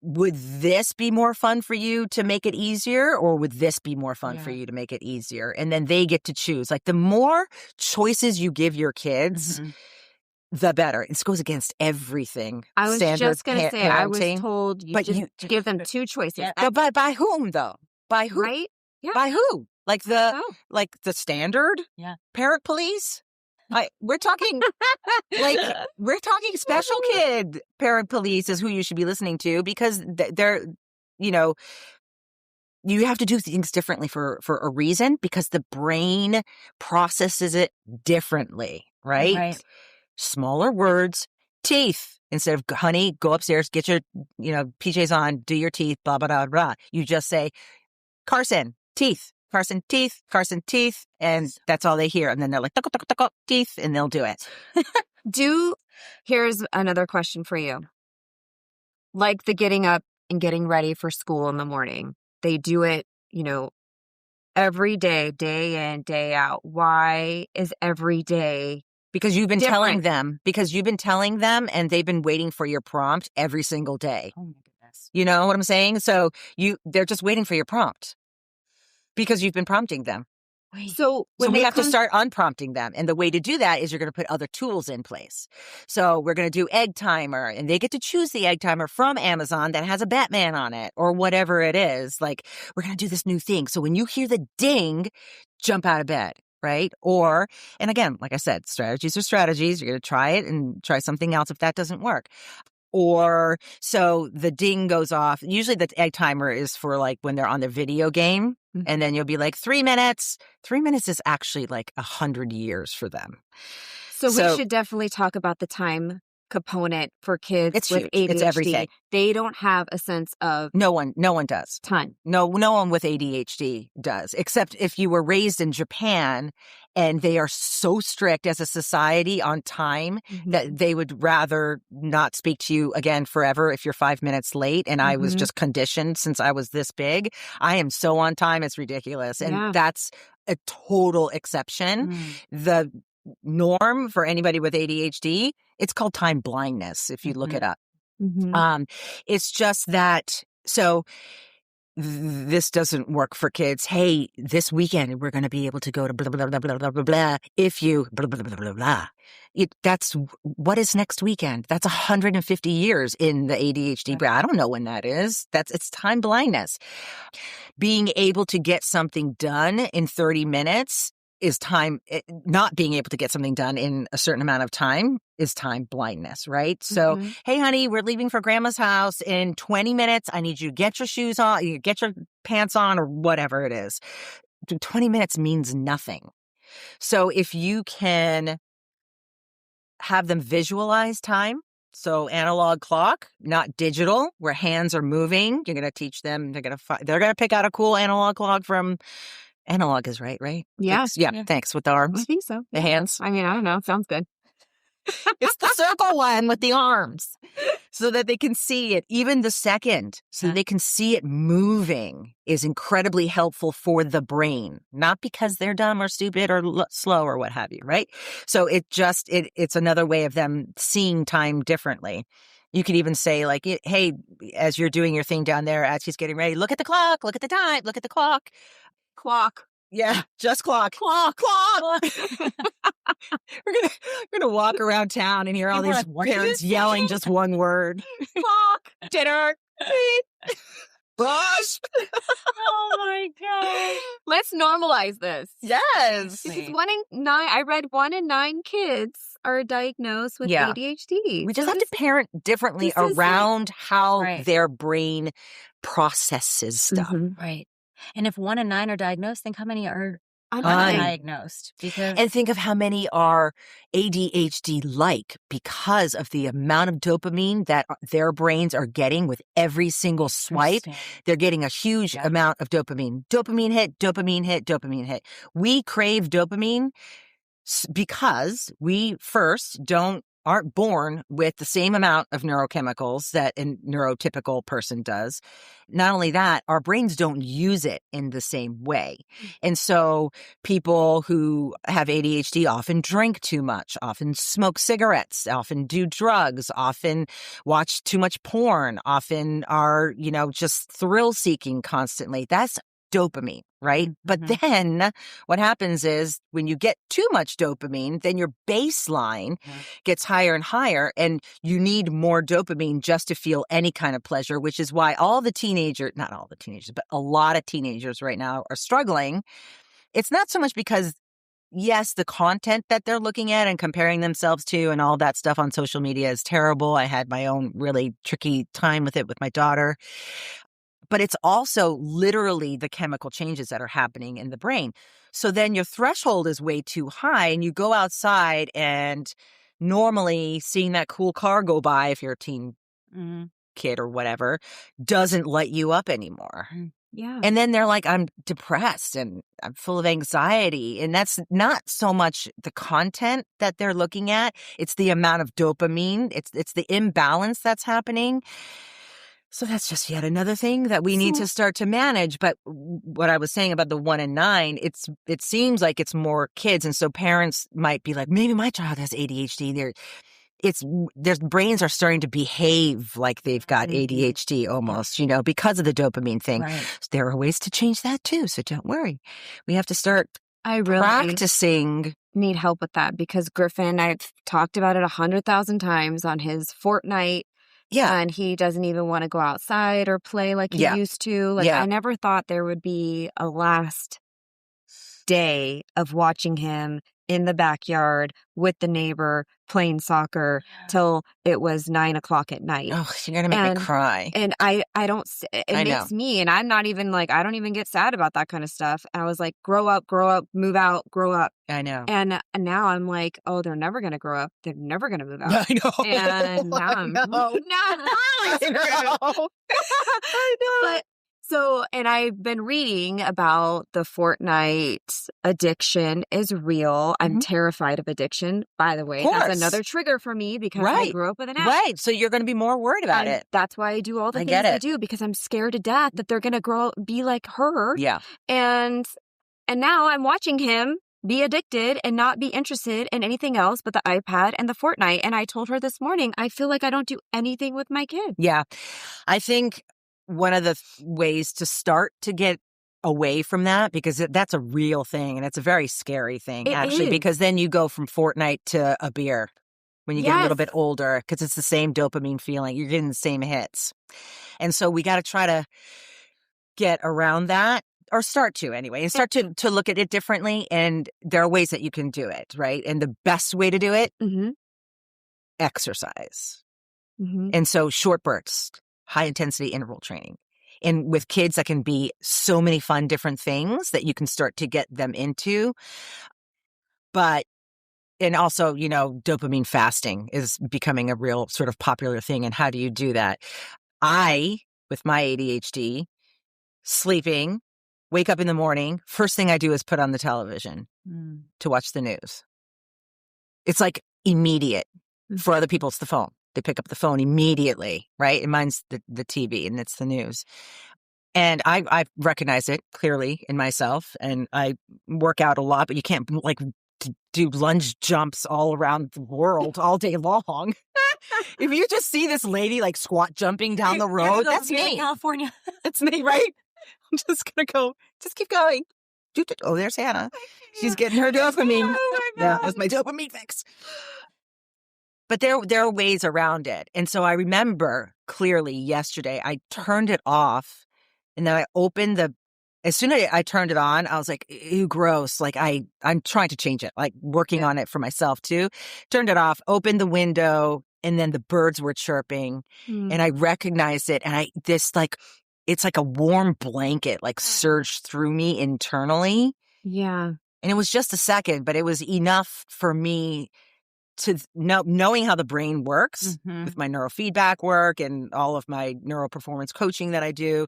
Would this be more fun for you to make it easier, or would this be more fun for you to make it easier? And then they get to choose. Like, the more choices you give your kids, the better. This goes against everything. I was just going to say, I was told you give them 2 choices. But by whom, though? By who? Right? Yeah. By who? Like the standard parent police? We're talking special kid parent police is who you should be listening to, because they're, you have to do things differently for a reason, because the brain processes it differently, right? Right. Smaller words, teeth. Instead of, honey, go upstairs, get your, PJs on, do your teeth, blah, blah, blah, blah. You just say, Carson, teeth. Carson, teeth, Carson, teeth. And that's all they hear. And then they're like, tuck, tuck, tuck, teeth, and they'll do it. Here's another question for you. Like the getting up and getting ready for school in the morning. They do it, every day, day in, day out. Why is every day Because you've been different? telling them, and they've been waiting for your prompt every single day. Oh my goodness. You know what I'm saying? So they're just waiting for your prompt because you've been prompting them. Wait. So we have to start unprompting them. And the way to do that is you're going to put other tools in place. So we're going to do egg timer, and they get to choose the egg timer from Amazon that has a Batman on it or whatever it is. Like, we're going to do this new thing. So when you hear the ding, jump out of bed. Right? And again, like I said, strategies are strategies. You're going to try it and try something else if that doesn't work. Or so the ding goes off. Usually the egg timer is for like when they're on the video game. Mm-hmm. And then you'll be like 3 minutes. 3 minutes is actually like 100 years for them. So we should definitely talk about the time component for kids with ADHD. It's everything. They don't have a sense of no one does. Time. No one with ADHD does, except if you were raised in Japan and they are so strict as a society on time that they would rather not speak to you again forever if you're 5 minutes late. And I was just conditioned since I was this big. I am so on time, it's ridiculous. And that's a total exception. The norm for anybody with ADHD, it's called time blindness if you look it up. It's just that, so this doesn't work for kids. Hey, this weekend we're going to be able to go to blah, blah, blah, blah, blah, blah, blah. If you blah, blah, blah, blah, blah. That's what is next weekend? That's 150 years in the ADHD brain. I don't know when that is. It's time blindness. Being able to get something done in 30 minutes is time. Not being able to get something done in a certain amount of time is time blindness, right? So, hey, honey, we're leaving for grandma's house in 20 minutes. I need you to get your shoes on, you get your pants on, or whatever it is. 20 minutes means nothing. So if you can have them visualize time, so analog clock, not digital, where hands are moving, you're going to teach them, they're going to pick out a cool analog clock from analog is right? Yeah. Thanks. With the arms. I think so. The hands. I mean, I don't know. Sounds good. It's the circle one with the arms so that they can see it. Even the second, so they can see it moving, is incredibly helpful for the brain, not because they're dumb or stupid or slow or what have you, right? So it's another way of them seeing time differently. You could even say like, hey, as you're doing your thing down there, as she's getting ready, look at the clock, look at the time, look at the clock. Clock. Yeah, just clock. Clock. We're gonna walk around town and hear all these parents yelling just one word. Clock. Dinner. Bus. Oh my God. Let's normalize this. Yes. Because 1 in 9, I read 1 in 9 kids are diagnosed with ADHD. We just have to parent differently around how their brain processes stuff. Right. And if 1 in 9 are diagnosed, think how many are undiagnosed. And think of how many are ADHD-like because of the amount of dopamine that their brains are getting with every single swipe. They're getting a huge amount of dopamine. Dopamine hit, dopamine hit, dopamine hit. We crave dopamine because we aren't born with the same amount of neurochemicals that a neurotypical person does. Not only that, our brains don't use it in the same way. And so people who have ADHD often drink too much, often smoke cigarettes, often do drugs, often watch too much porn, often are, just thrill seeking constantly. That's dopamine, right? But then what happens is when you get too much dopamine, then your baseline gets higher and higher, and you need more dopamine just to feel any kind of pleasure, which is why not all the teenagers, but a lot of teenagers right now are struggling. It's not so much because, yes, the content that they're looking at and comparing themselves to and all that stuff on social media is terrible. I had my own really tricky time with it with my daughter. But it's also literally the chemical changes that are happening in the brain. So then your threshold is way too high, and you go outside, and normally seeing that cool car go by, if you're a teen kid or whatever, doesn't light you up anymore. Yeah. And then they're like, I'm depressed and I'm full of anxiety. And that's not so much the content that they're looking at. It's the amount of dopamine. It's the imbalance that's happening. So that's just yet another thing that we need to start to manage. But what I was saying about the 1 in 9, it seems like it's more kids. And so parents might be like, maybe my child has ADHD. Their brains are starting to behave like they've got ADHD almost, because of the dopamine thing. Right. So there are ways to change that too. So don't worry. We have to start practicing. Need help with that because Griffin, I've talked about it 100,000 times on his Fortnite. Yeah. And he doesn't even want to go outside or play like he used to. I never thought there would be a last day of watching him in the backyard with the neighbor playing soccer till it was 9 o'clock at night. Oh, you're going to make me cry. And it makes me, and I'm not even I don't even get sad about that kind of stuff. I was like, grow up, move out, grow up. I know. And now I'm like, oh, they're never going to grow up. They're never going to move out. I know. And now I know. But and I've been reading about the Fortnite addiction is real. I'm terrified of addiction, by the way. That's another trigger for me because I grew up with an addict. Right. So you're going to be more worried about it. That's why I do all the things I do because I'm scared to death that they're going to be like her. Yeah. And now I'm watching him be addicted and not be interested in anything else but the iPad and the Fortnite. And I told her this morning, I feel like I don't do anything with my kid. Yeah. I think one of the ways to start to get away from that, because that's a real thing and it's a very scary thing, because then you go from Fortnite to a beer when you get a little bit older, because it's the same dopamine feeling. You're getting the same hits. And so we got to try to get around that, or start to anyway, and start to look at it differently. And there are ways that you can do it, right? And the best way to do it, exercise. And so short bursts, high intensity interval training. And with kids, that can be so many fun different things that you can start to get them into. And also, dopamine fasting is becoming a real sort of popular thing. And how do you do that? With my ADHD, sleeping, wake up in the morning, first thing I do is put on the television to watch the news. It's like immediate. For other people, it's the phone. They pick up the phone immediately, right? And mine's the TV, and it's the news. And I recognize it clearly in myself, and I work out a lot, but you can't do lunge jumps all around the world all day long. If you just see this lady squat jumping down the road, that's me. California. That's me, right? I'm just going to go, just keep going. Oh, there's Hannah. She's getting her dopamine. Oh my God. Yeah, that's my dopamine fix. But there are ways around it. And so I remember clearly yesterday, I turned it off, and then I opened as soon as I turned it on, I was like, ew, gross. I'm trying to change it, working on it for myself too. Turned it off, opened the window, and then the birds were chirping, and I recognized it. And it's like a warm blanket, surged through me internally. Yeah. And it was just a second, but it was enough for me to knowing how the brain works with my neurofeedback work and all of my neuroperformance coaching that I do.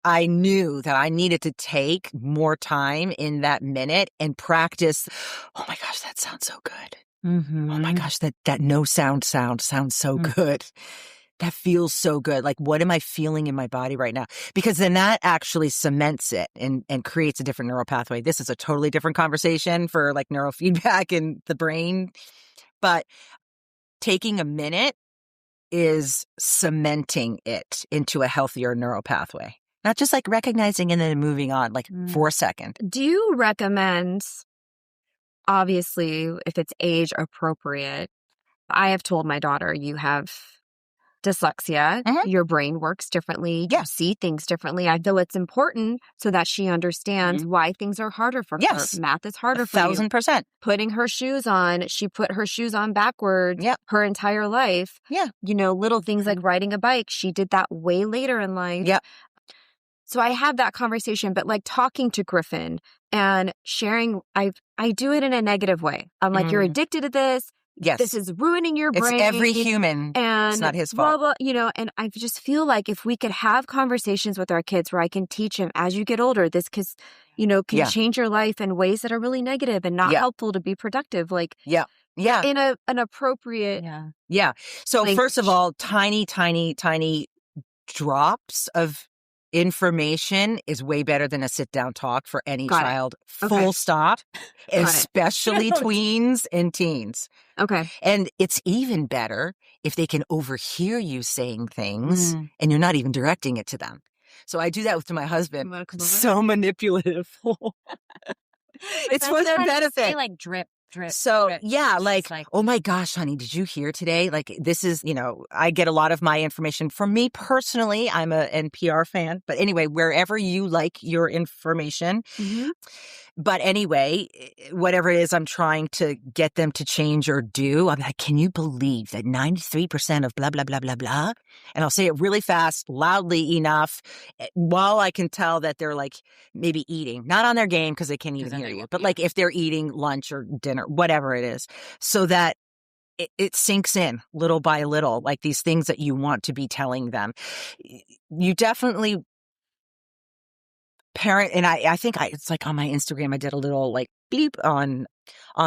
I knew that I needed to take more time in that minute and practice. Oh my gosh, that sounds so good. Oh my gosh, that no sound sounds so good. That feels so good. What am I feeling in my body right now? Because then that actually cements it and creates a different neural pathway. This is a totally different conversation for neurofeedback and the brain. But taking a minute is cementing it into a healthier neural pathway. Not just like recognizing and then moving on, like for a second. Do you recommend, obviously, if it's age appropriate, I have told my daughter, you have dyslexia, your brain works differently, you see things differently. I feel it's important so that she understands why things are harder for her. Math is harder for you. 1,000%. Putting her shoes on, she put her shoes on backwards her entire life. Yeah. You know, little things like riding a bike, she did that way later in life. Yep. So I have that conversation, but like talking to Griffin and sharing, I do it in a negative way. I'm like, you're addicted to this. Yes. This is ruining your brain. It's every human. And it's not his fault. Blah, blah, you know, and I just feel like if we could have conversations with our kids where I can teach them as you get older, this can change your life in ways that are really negative and not helpful to be productive. Like, in an appropriate. Yeah. So first of all, tiny, tiny, tiny drops of information is way better than a sit-down talk for any child. Full stop. Especially tweens and teens. Okay. And it's even better if they can overhear you saying things and you're not even directing it to them. So I do that with my husband. So manipulative. It's for their benefit. Say like drip. So drip. like, oh my gosh, honey, did you hear today? Like this is, I get a lot of my information from me personally. I'm a NPR fan, but anyway, wherever you like your information. But anyway, whatever it is I'm trying to get them to change or do, I'm like, can you believe that 93% of blah, blah, blah, blah, blah? And I'll say it really fast, loudly enough, while I can tell that they're like maybe eating, not on their game because they can't even hear you, but like if they're eating lunch or dinner, whatever it is, so that it sinks in little by little, like these things that you want to be telling them. You definitely parent, and I think it's like on my Instagram, I did a little like bleep on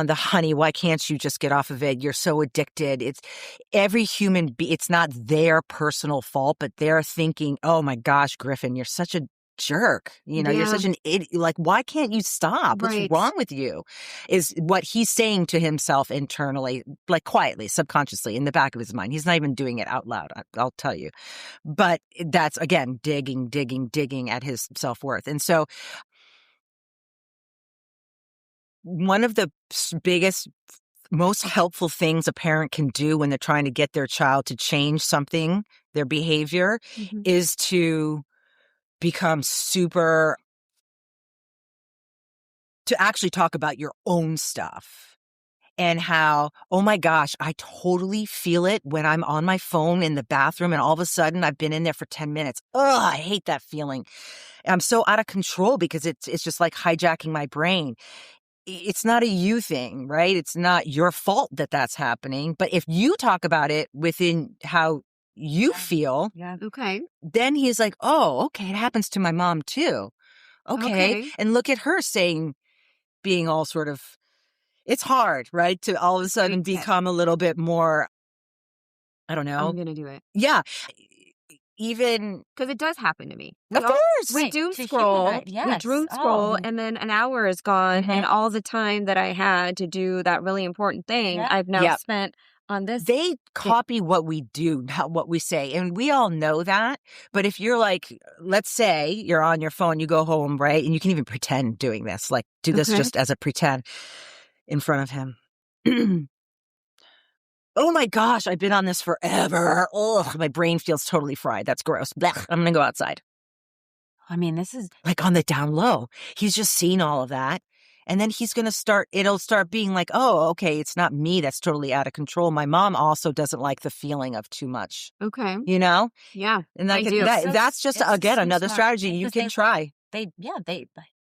the honey, why can't you just get off of it? You're so addicted. It's every human it's not their personal fault, but they're thinking, oh my gosh, Griffin, you're such a jerk. You're such an idiot. Like, why can't you stop? What's wrong with you? Is what he's saying to himself internally, like quietly, subconsciously in the back of his mind. He's not even doing it out loud, I'll tell you. But that's, again, digging at his self-worth. And so one of the biggest, most helpful things a parent can do when they're trying to get their child to change something, their behavior, is to become to actually talk about your own stuff and how, oh my gosh, I totally feel it when I'm on my phone in the bathroom and all of a sudden I've been in there for 10 minutes. Ugh, I hate that feeling. I'm so out of control because it's just like hijacking my brain. It's not a you thing, right? It's not your fault that that's happening. But if you talk about it within how you feel, then he's like, oh, okay, it happens to my mom too. Okay. And look at her being all sort of, it's hard, right? To all of a sudden become a little bit more, I don't know. I'm going to do it. Yeah. Even because it does happen to me. Of course. We doom scroll. We doom scroll and then an hour is gone and all the time that I had to do that really important thing, I've now spent on this. They copy what we do, not what we say. And we all know that. But if you're like, let's say you're on your phone, you go home, right? And you can even pretend doing this, like do this just as a pretend in front of him. Oh my gosh, I've been on this forever. Oh, my brain feels totally fried. That's gross. Blech, I'm going to go outside. I mean, this is like on the down low. He's just seen all of that. And then he's going to it'll start being like, oh, okay, it's not me that's totally out of control. My mom also doesn't like the feeling of too much. Okay. Yeah. And that's just, again, another strategy you can try. They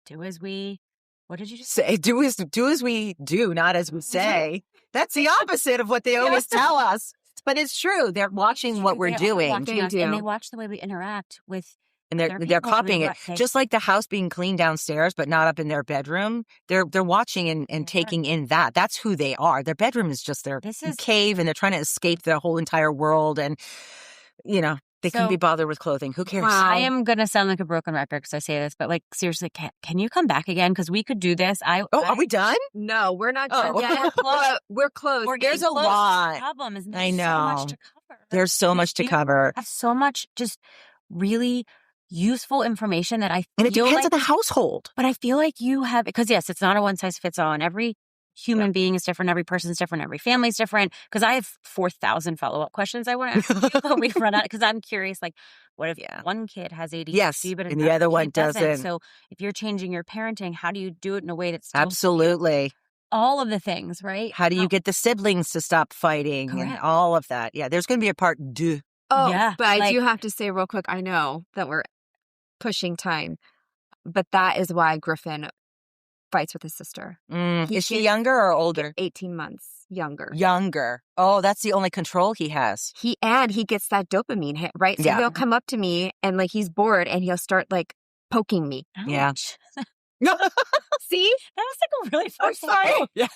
do as we, what did you just say? Do as we do, not as we say. That's the opposite of what they always tell us. But it's true. They're watching what we're doing. And they watch the way we interact with. And they're copying it. Just like the house being cleaned downstairs, but not up in their bedroom. They're watching and taking in that. That's who they are. Their bedroom is just their cave, and they're trying to escape the whole entire world. And, they can be bothered with clothing. Who cares? Wow. I am going to sound like a broken record because I say this, but like seriously, can you come back again? Because we could do this. Are we done? No, we're not done yet. We're close. There's a lot. The problem is I know. So much to cover. There's so much to cover. Have so much just really useful information that I feel and it depends like, on the household. But I feel like you have, because yes, it's not a one size fits all, and every human being is different, every person's different, every family's different. Because I have 4,000 follow-up questions I want to ask you, but we run out. Because I'm curious, like, what if one kid has ADHD, but and the other one doesn't? So if you're changing your parenting, how do you do it in a way that's still absolutely all of the things, right? How do you get the siblings to stop fighting? Correct. And all of that? Yeah, there's going to be a part deux. Oh, yeah, but I do have to say real quick, I know that we're pushing time, but that is why Griffin fights with his sister. Is she younger or older? 18 months younger. Younger. Oh, that's the only control he has. He gets that dopamine hit, right? So he'll come up to me and like he's bored and he'll start like poking me. Ouch. Yeah. See? That was like a really fun sorry. Yeah.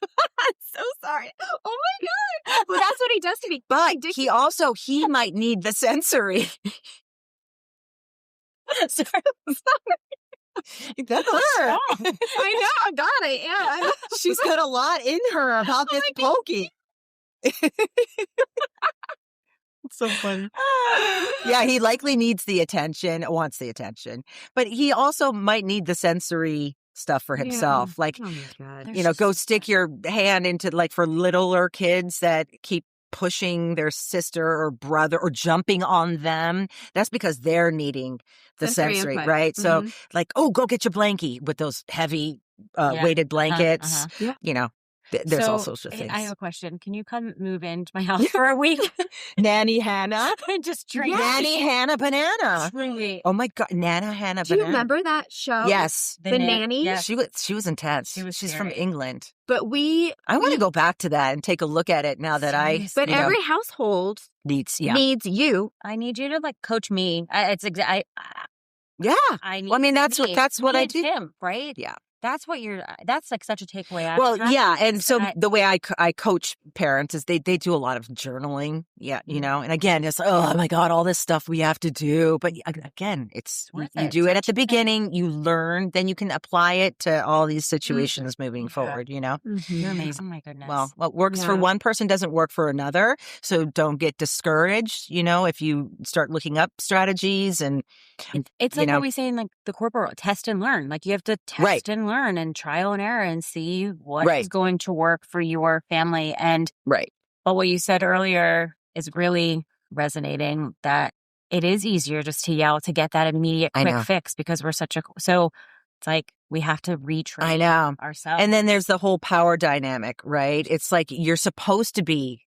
I'm so sorry. Oh my God. Well, that's what he does to me. But he might need the sensory. Sorry. That's her. I know. God, I am. She's got a lot in her about this poking. It's so funny. Yeah, he likely wants the attention. But he also might need the sensory stuff for himself. Like, oh my God. Go stick your hand into, like, for littler kids that keep pushing their sister or brother or jumping on them. That's because they're needing the sensory, right? So like, oh, go get your blankie with those heavy weighted blankets. There's all sorts of things. I have a question. Can you come move into my house for a week? Nanny Hannah? Just drink. Nanny Hannah Banana. Truly. Oh my God, Nana Hannah Banana. Do you remember that show? Yes. The Nanny? Yeah. She was intense. She's from England. But I want to go back to that and take a look at it now that But every household needs you. I need you to like coach me. That's what I do. Him, right? Yeah. That's like such a takeaway. And so the way I coach parents is they do a lot of journaling. Yeah, and again, it's oh my God, all this stuff we have to do. But again, you do it at the beginning, you learn, then you can apply it to all these situations moving forward, Mm-hmm. You're amazing. Oh my goodness. Well, what works for one person doesn't work for another. So don't get discouraged, if you start looking up strategies and it's like what we say in like the corporate world, test and learn. Like you have to test and learn and trial and error and see what is going to work for your family. And but what you said earlier is really resonating, that it is easier just to yell to get that immediate quick fix because we're so it's like we have to retrain ourselves. And then there's the whole power dynamic, right? It's like you're supposed to be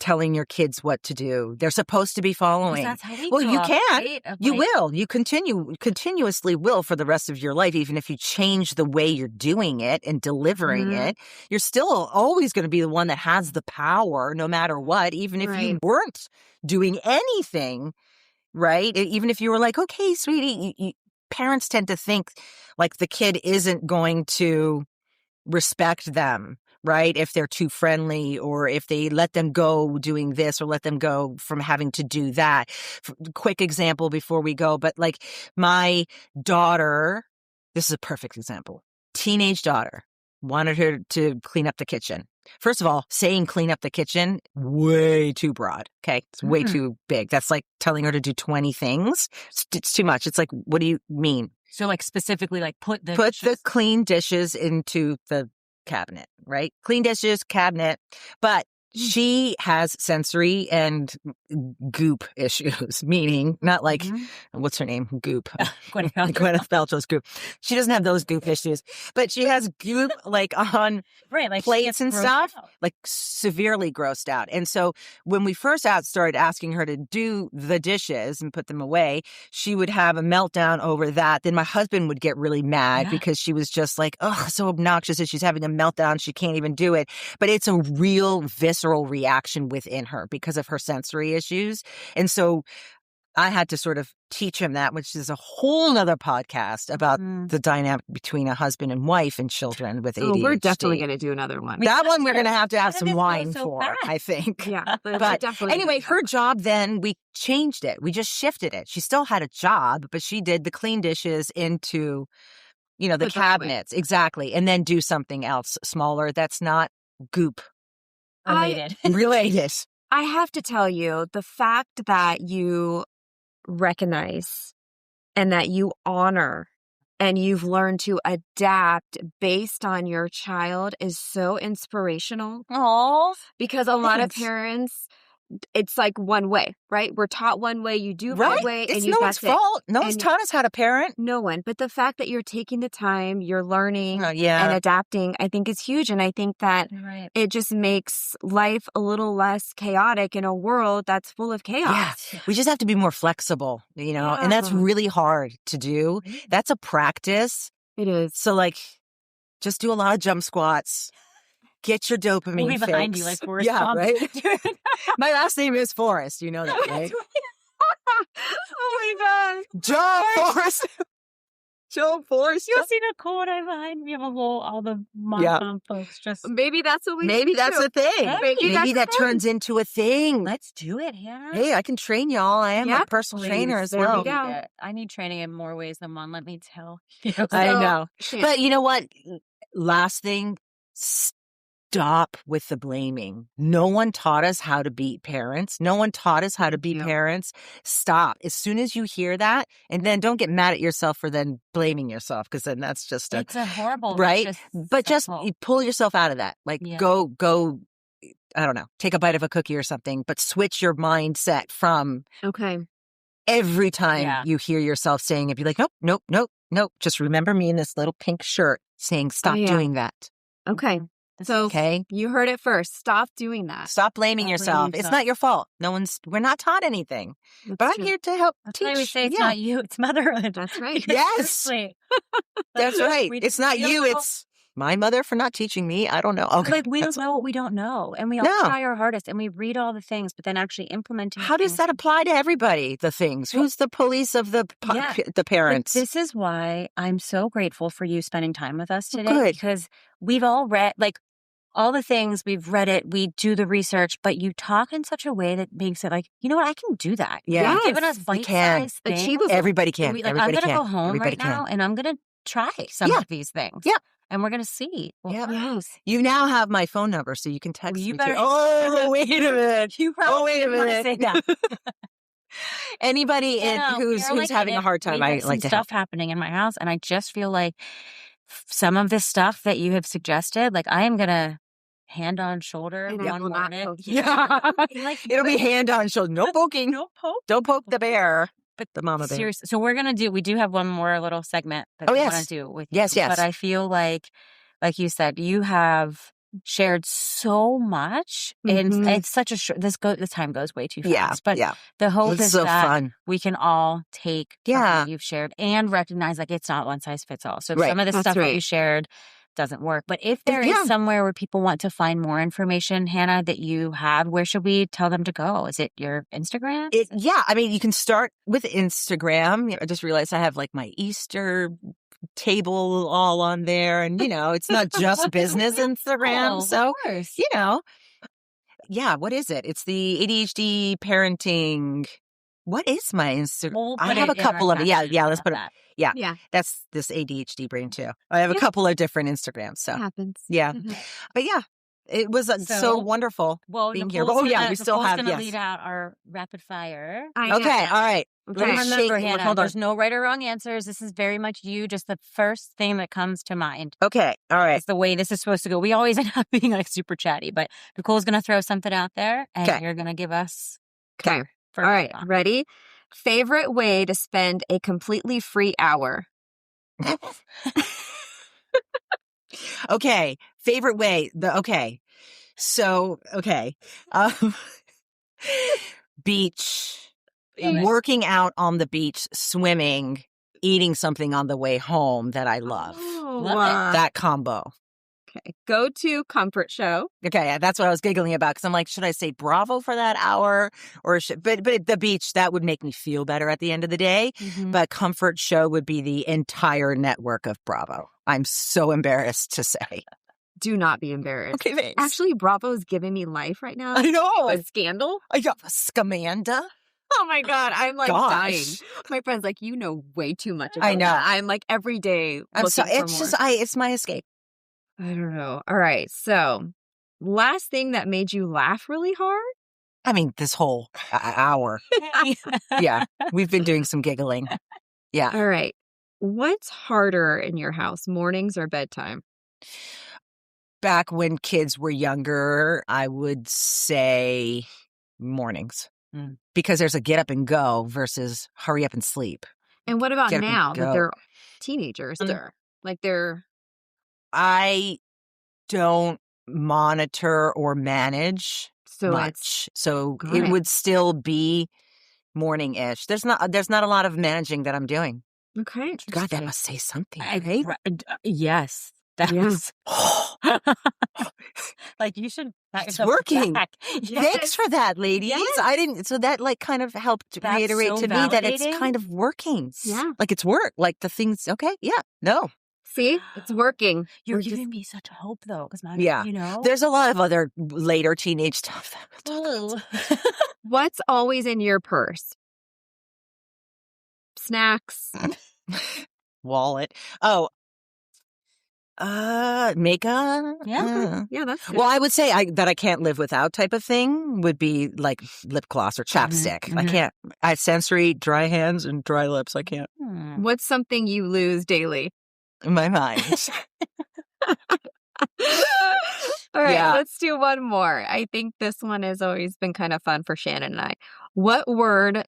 telling your kids what to do. They're supposed to be following. That's how you can. Right? You will. You continuously will for the rest of your life. Even if you change the way you're doing it and delivering it, you're still always going to be the one that has the power no matter what, even if you weren't doing anything, right? Even if you were like, okay, sweetie, parents tend to think like the kid isn't going to respect them, right? If they're too friendly or if they let them go doing this or let them go from having to do that. Quick example before we go, but like my daughter, this is a perfect example. Teenage daughter wanted her to clean up the kitchen. First of all, saying clean up the kitchen, way too broad. Okay. It's way too big. That's like telling her to do 20 things. It's too much. It's like, what do you mean? So like specifically like put the clean dishes into the cabinet, right? Clean dishes, cabinet. But she has sensory and goop issues, meaning not like, what's her name? Goop. Gwyneth Paltrow's goop. She doesn't have those goop issues, but she has goop like on like plates and stuff, like severely grossed out. And so when we first started asking her to do the dishes and put them away, she would have a meltdown over that. Then my husband would get really mad because she was just like, oh, so obnoxious that she's having a meltdown. She can't even do it. But it's a real visceral reaction within her because of her sensory issues. And so I had to sort of teach him that, which is a whole nother podcast about the dynamic between a husband and wife and children with ADHD. We're definitely going to do another one. That one we're going to have some wine for, I think. Yeah. But anyway, her job then, we changed it. We just shifted it. She still had a job, but she did the clean dishes into, the cabinets. Exactly. And then do something else smaller that's not goop related. I have to tell you, the fact that you recognize and that you honor and you've learned to adapt based on your child is so inspirational. Oh, because a lot of parents, it's like one way, right? We're taught one way, you do one way, it's and you no one's fault. No one's taught us how to parent. No one. But the fact that you're taking the time, you're learning and adapting, I think is huge. And I think that it just makes life a little less chaotic in a world that's full of chaos. Yeah. We just have to be more flexible, and that's really hard to do. That's a practice. It is. So like, just do a lot of jump squats. Get your dopamine fix. Behind you, like Forrest. Yeah, right? My last name is Forrest. You know that, right? Oh my God. Joe Forrest. Joe Forrest. You'll see Nicole and I behind me. Have all the mom folks just. Maybe that's what we Maybe that's a thing. Hey, maybe that turns into a thing. Let's do it, Hannah. Hey, I can train y'all. I am a personal trainer as well. I need training in more ways than one, let me tell you. I know. But you know what? Last thing, stop with the blaming. No one taught us how to be parents. No one taught us how to be parents. Stop. As soon as you hear that, and then don't get mad at yourself for then blaming yourself, because then that's just it's a horrible, right? But just pull yourself out of that. Like go, I don't know, take a bite of a cookie or something, but switch your mindset from every time you hear yourself saying it, be like, nope. Just remember me in this little pink shirt saying, stop doing that. Okay. So you heard it first. Stop doing that. Stop blaming yourself. It's not your fault. We're not taught anything. But I'm here to help teach. That's why we say it's not you, it's motherhood. That's right. Yes. That's right. It's not you, it's my mother for not teaching me. I don't know. Okay. Like we don't know what we don't know. And we all try our hardest and we read all the things, but then actually implementing. How does that apply to everybody, the things? Who's the police of the parents? But this is why I'm so grateful for you spending time with us today. Because we've all read, all the things, we've read it, we do the research, but you talk in such a way that makes it like, you know what, I can do that. Yeah. You've given us bite-sized things. Achievable. Everybody can. I'm going to go home now and I'm going to try some of these things. Yeah. And we're going to see. You now have my phone number, so you can text me. Better. Oh, wait a minute. Wait a minute. Say that. Anybody who's having a hard time, I like to stuff happening in my house, and I just feel like some of this stuff that you have suggested, like I am going to hand on shoulder one morning. It'll be hand on shoulder. No poking. No poke. Don't poke the bear. But the mama bear. Seriously. So we do have one more little segment that we want to do with you. Yes. But I feel like you said, you have shared so much, and it's such a this time goes way too fast. But the hope is that fun. We can all take what you've shared and recognize it's not one size fits all. So some of the stuff that you shared doesn't work. But if there is somewhere where people want to find more information, Hannah, that you have, where should we tell them to go? Is it your Instagram? I mean, you can start with Instagram. I just realized I have my Easter table all on there, and it's not just business Instagram. So, what is it? It's the ADHD parenting. What is my Instagram? I have a couple of it. Yeah. Let's put it. Yeah. That's this ADHD brain too. I have a couple of different Instagrams. So it happens. Yeah. But it was so wonderful being here. But we still have. Going to lead out our rapid fire. Okay. All right. Remember, Hannah, hold on. There's no right or wrong answers. This is very much you, just the first thing that comes to mind. Okay. All right. It's the way this is supposed to go. We always end up being super chatty, but Nicole's going to throw something out there, and you're going to give us. Okay. All right. Ready? Favorite way to spend a completely free hour? Okay. Favorite way. Beach. Working out on the beach, swimming, eating something on the way home that I love. That combo. Okay. Go to comfort show. Okay. That's what I was giggling about, because I'm like, should I say Bravo for that hour? Or but the beach, that would make me feel better at the end of the day. But comfort show would be the entire network of Bravo. I'm so embarrassed to say. Do not be embarrassed. Okay, thanks. Actually, Bravo's giving me life right now. I know. A scandal. I got a Scamanda. Oh my God, I'm dying. My friend's like, you know way too much about that. I'm every day looking for more. It's my escape. I don't know. All right, so last thing that made you laugh really hard? I mean, this whole hour. Yeah, we've been doing some giggling. Yeah. All right. What's harder in your house, mornings or bedtime? Back when kids were younger, I would say mornings. Because there's a get up and go versus hurry up and sleep. And what about Get up and now that go. they're teenagers? I don't monitor or manage much. So it would still be morning-ish. There's not a lot of managing that I'm doing. Okay. God, that must say something, right? Yes. That's like you should. It's working. Yes. Thanks for that, ladies. Yes. I didn't. So that like kind of helped reiterate to me that it's kind of working. Yeah. Like it's work. Like the things. Okay. Yeah. No. See, it's working. You're giving me such hope, though, because there's a lot of other later teenage stuff. What's always in your purse? Snacks. Wallet. Oh. Makeup. Yeah, that's good. Well, I would say that I can't live without type of thing would be like lip gloss or chapstick. I can't. I have sensory dry hands and dry lips. I can't. What's something you lose daily? My mind. All right, let's do one more. I think this one has always been kind of fun for Shannon and I. What word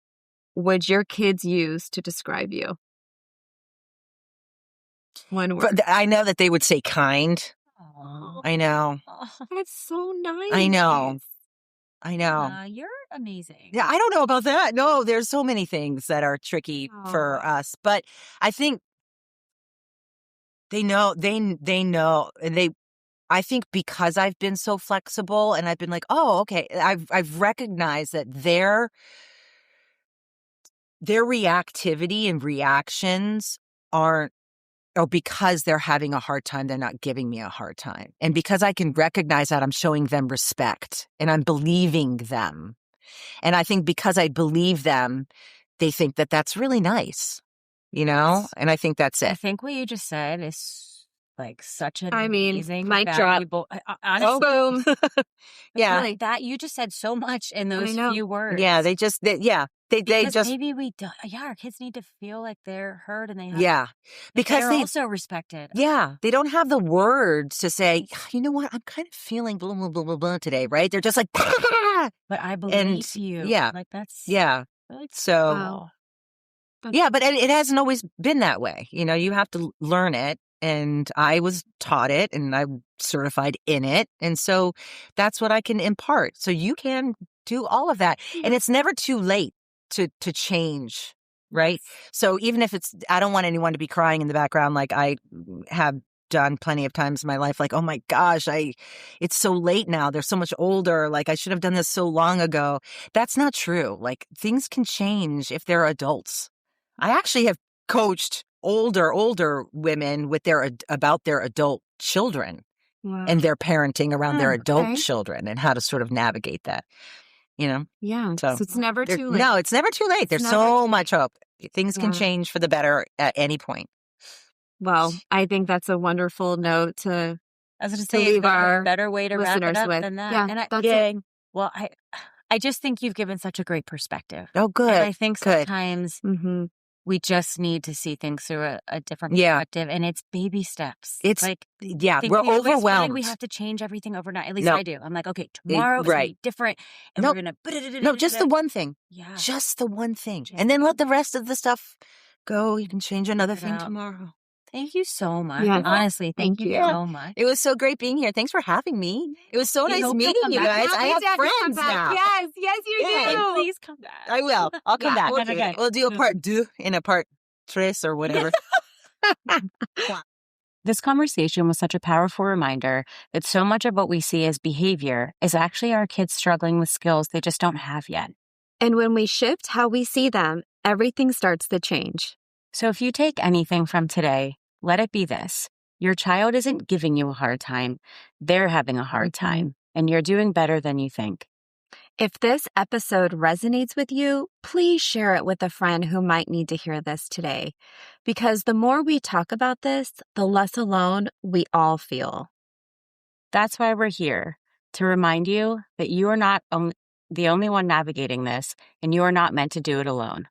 would your kids use to describe you? One word. But I know that they would say kind. Aww. I know. That's so nice. I know. You're amazing. Yeah, I don't know about that. No, there's so many things that are tricky for us. But I think they know, and I think because I've been so flexible and I've been like, oh, okay, I've recognized that their reactivity and reactions aren't, or because they're having a hard time, they're not giving me a hard time. And because I can recognize that, I'm showing them respect and I'm believing them. And I think because I believe them, they think that that's really nice, you know? And I think that's it. I think what you just said is like such an amazing, mic drop. Honestly, boom. Yeah. Really, that you just said so much in those few words. Yeah, they just maybe we don't. Yeah, our kids need to feel like they're heard and they have, because they're also respected. Yeah, they don't have the words to say, you know what, I'm kind of feeling blah blah blah blah blah today, right? They're just like, but I believe you. Yeah, like that's so. Wow. Yeah, but it hasn't always been that way. You know, you have to learn it. And I was taught it and I'm certified in it. And so that's what I can impart. So you can do all of that. And it's never too late to change, right? So even if I don't want anyone to be crying in the background like I have done plenty of times in my life, like, oh my gosh, it's so late now. They're so much older. Like I should have done this so long ago. That's not true. Like things can change if they're adults. I actually have coached older women with about their adult children and their parenting around their adult children and how to sort of navigate that, you know? Yeah. So it's never too late. No, it's never too late. There's so much hope. Things can change for the better at any point. Well, I think that's a wonderful note to leave our better way to wrap it up with. Than that. Yeah, and that's it. Well, I just think you've given such a great perspective. Oh, good. And I think sometimes we just need to see things through a different perspective, and it's baby steps. It's like, we're overwhelmed. We have to change everything overnight. At least I do. I'm like, okay, tomorrow it's going to be different, and we're going to... No, just the one thing. Yeah. Just the one thing. And then let the rest of the stuff go. You can change another thing tomorrow. Thank you so much. Yeah. Honestly, thank you so much. It was so great being here. Thanks for having me. It was so nice meeting you guys. I have friends now. Yes, you do. Please come back. I will. I'll come back. We'll do a part 2 in a part 3 or whatever. This conversation was such a powerful reminder that so much of what we see as behavior is actually our kids struggling with skills they just don't have yet. And when we shift how we see them, everything starts to change. So if you take anything from today, let it be this. Your child isn't giving you a hard time. They're having a hard time, and you're doing better than you think. If this episode resonates with you, please share it with a friend who might need to hear this today. Because the more we talk about this, the less alone we all feel. That's why we're here, to remind you that you are not the only one navigating this, and you are not meant to do it alone.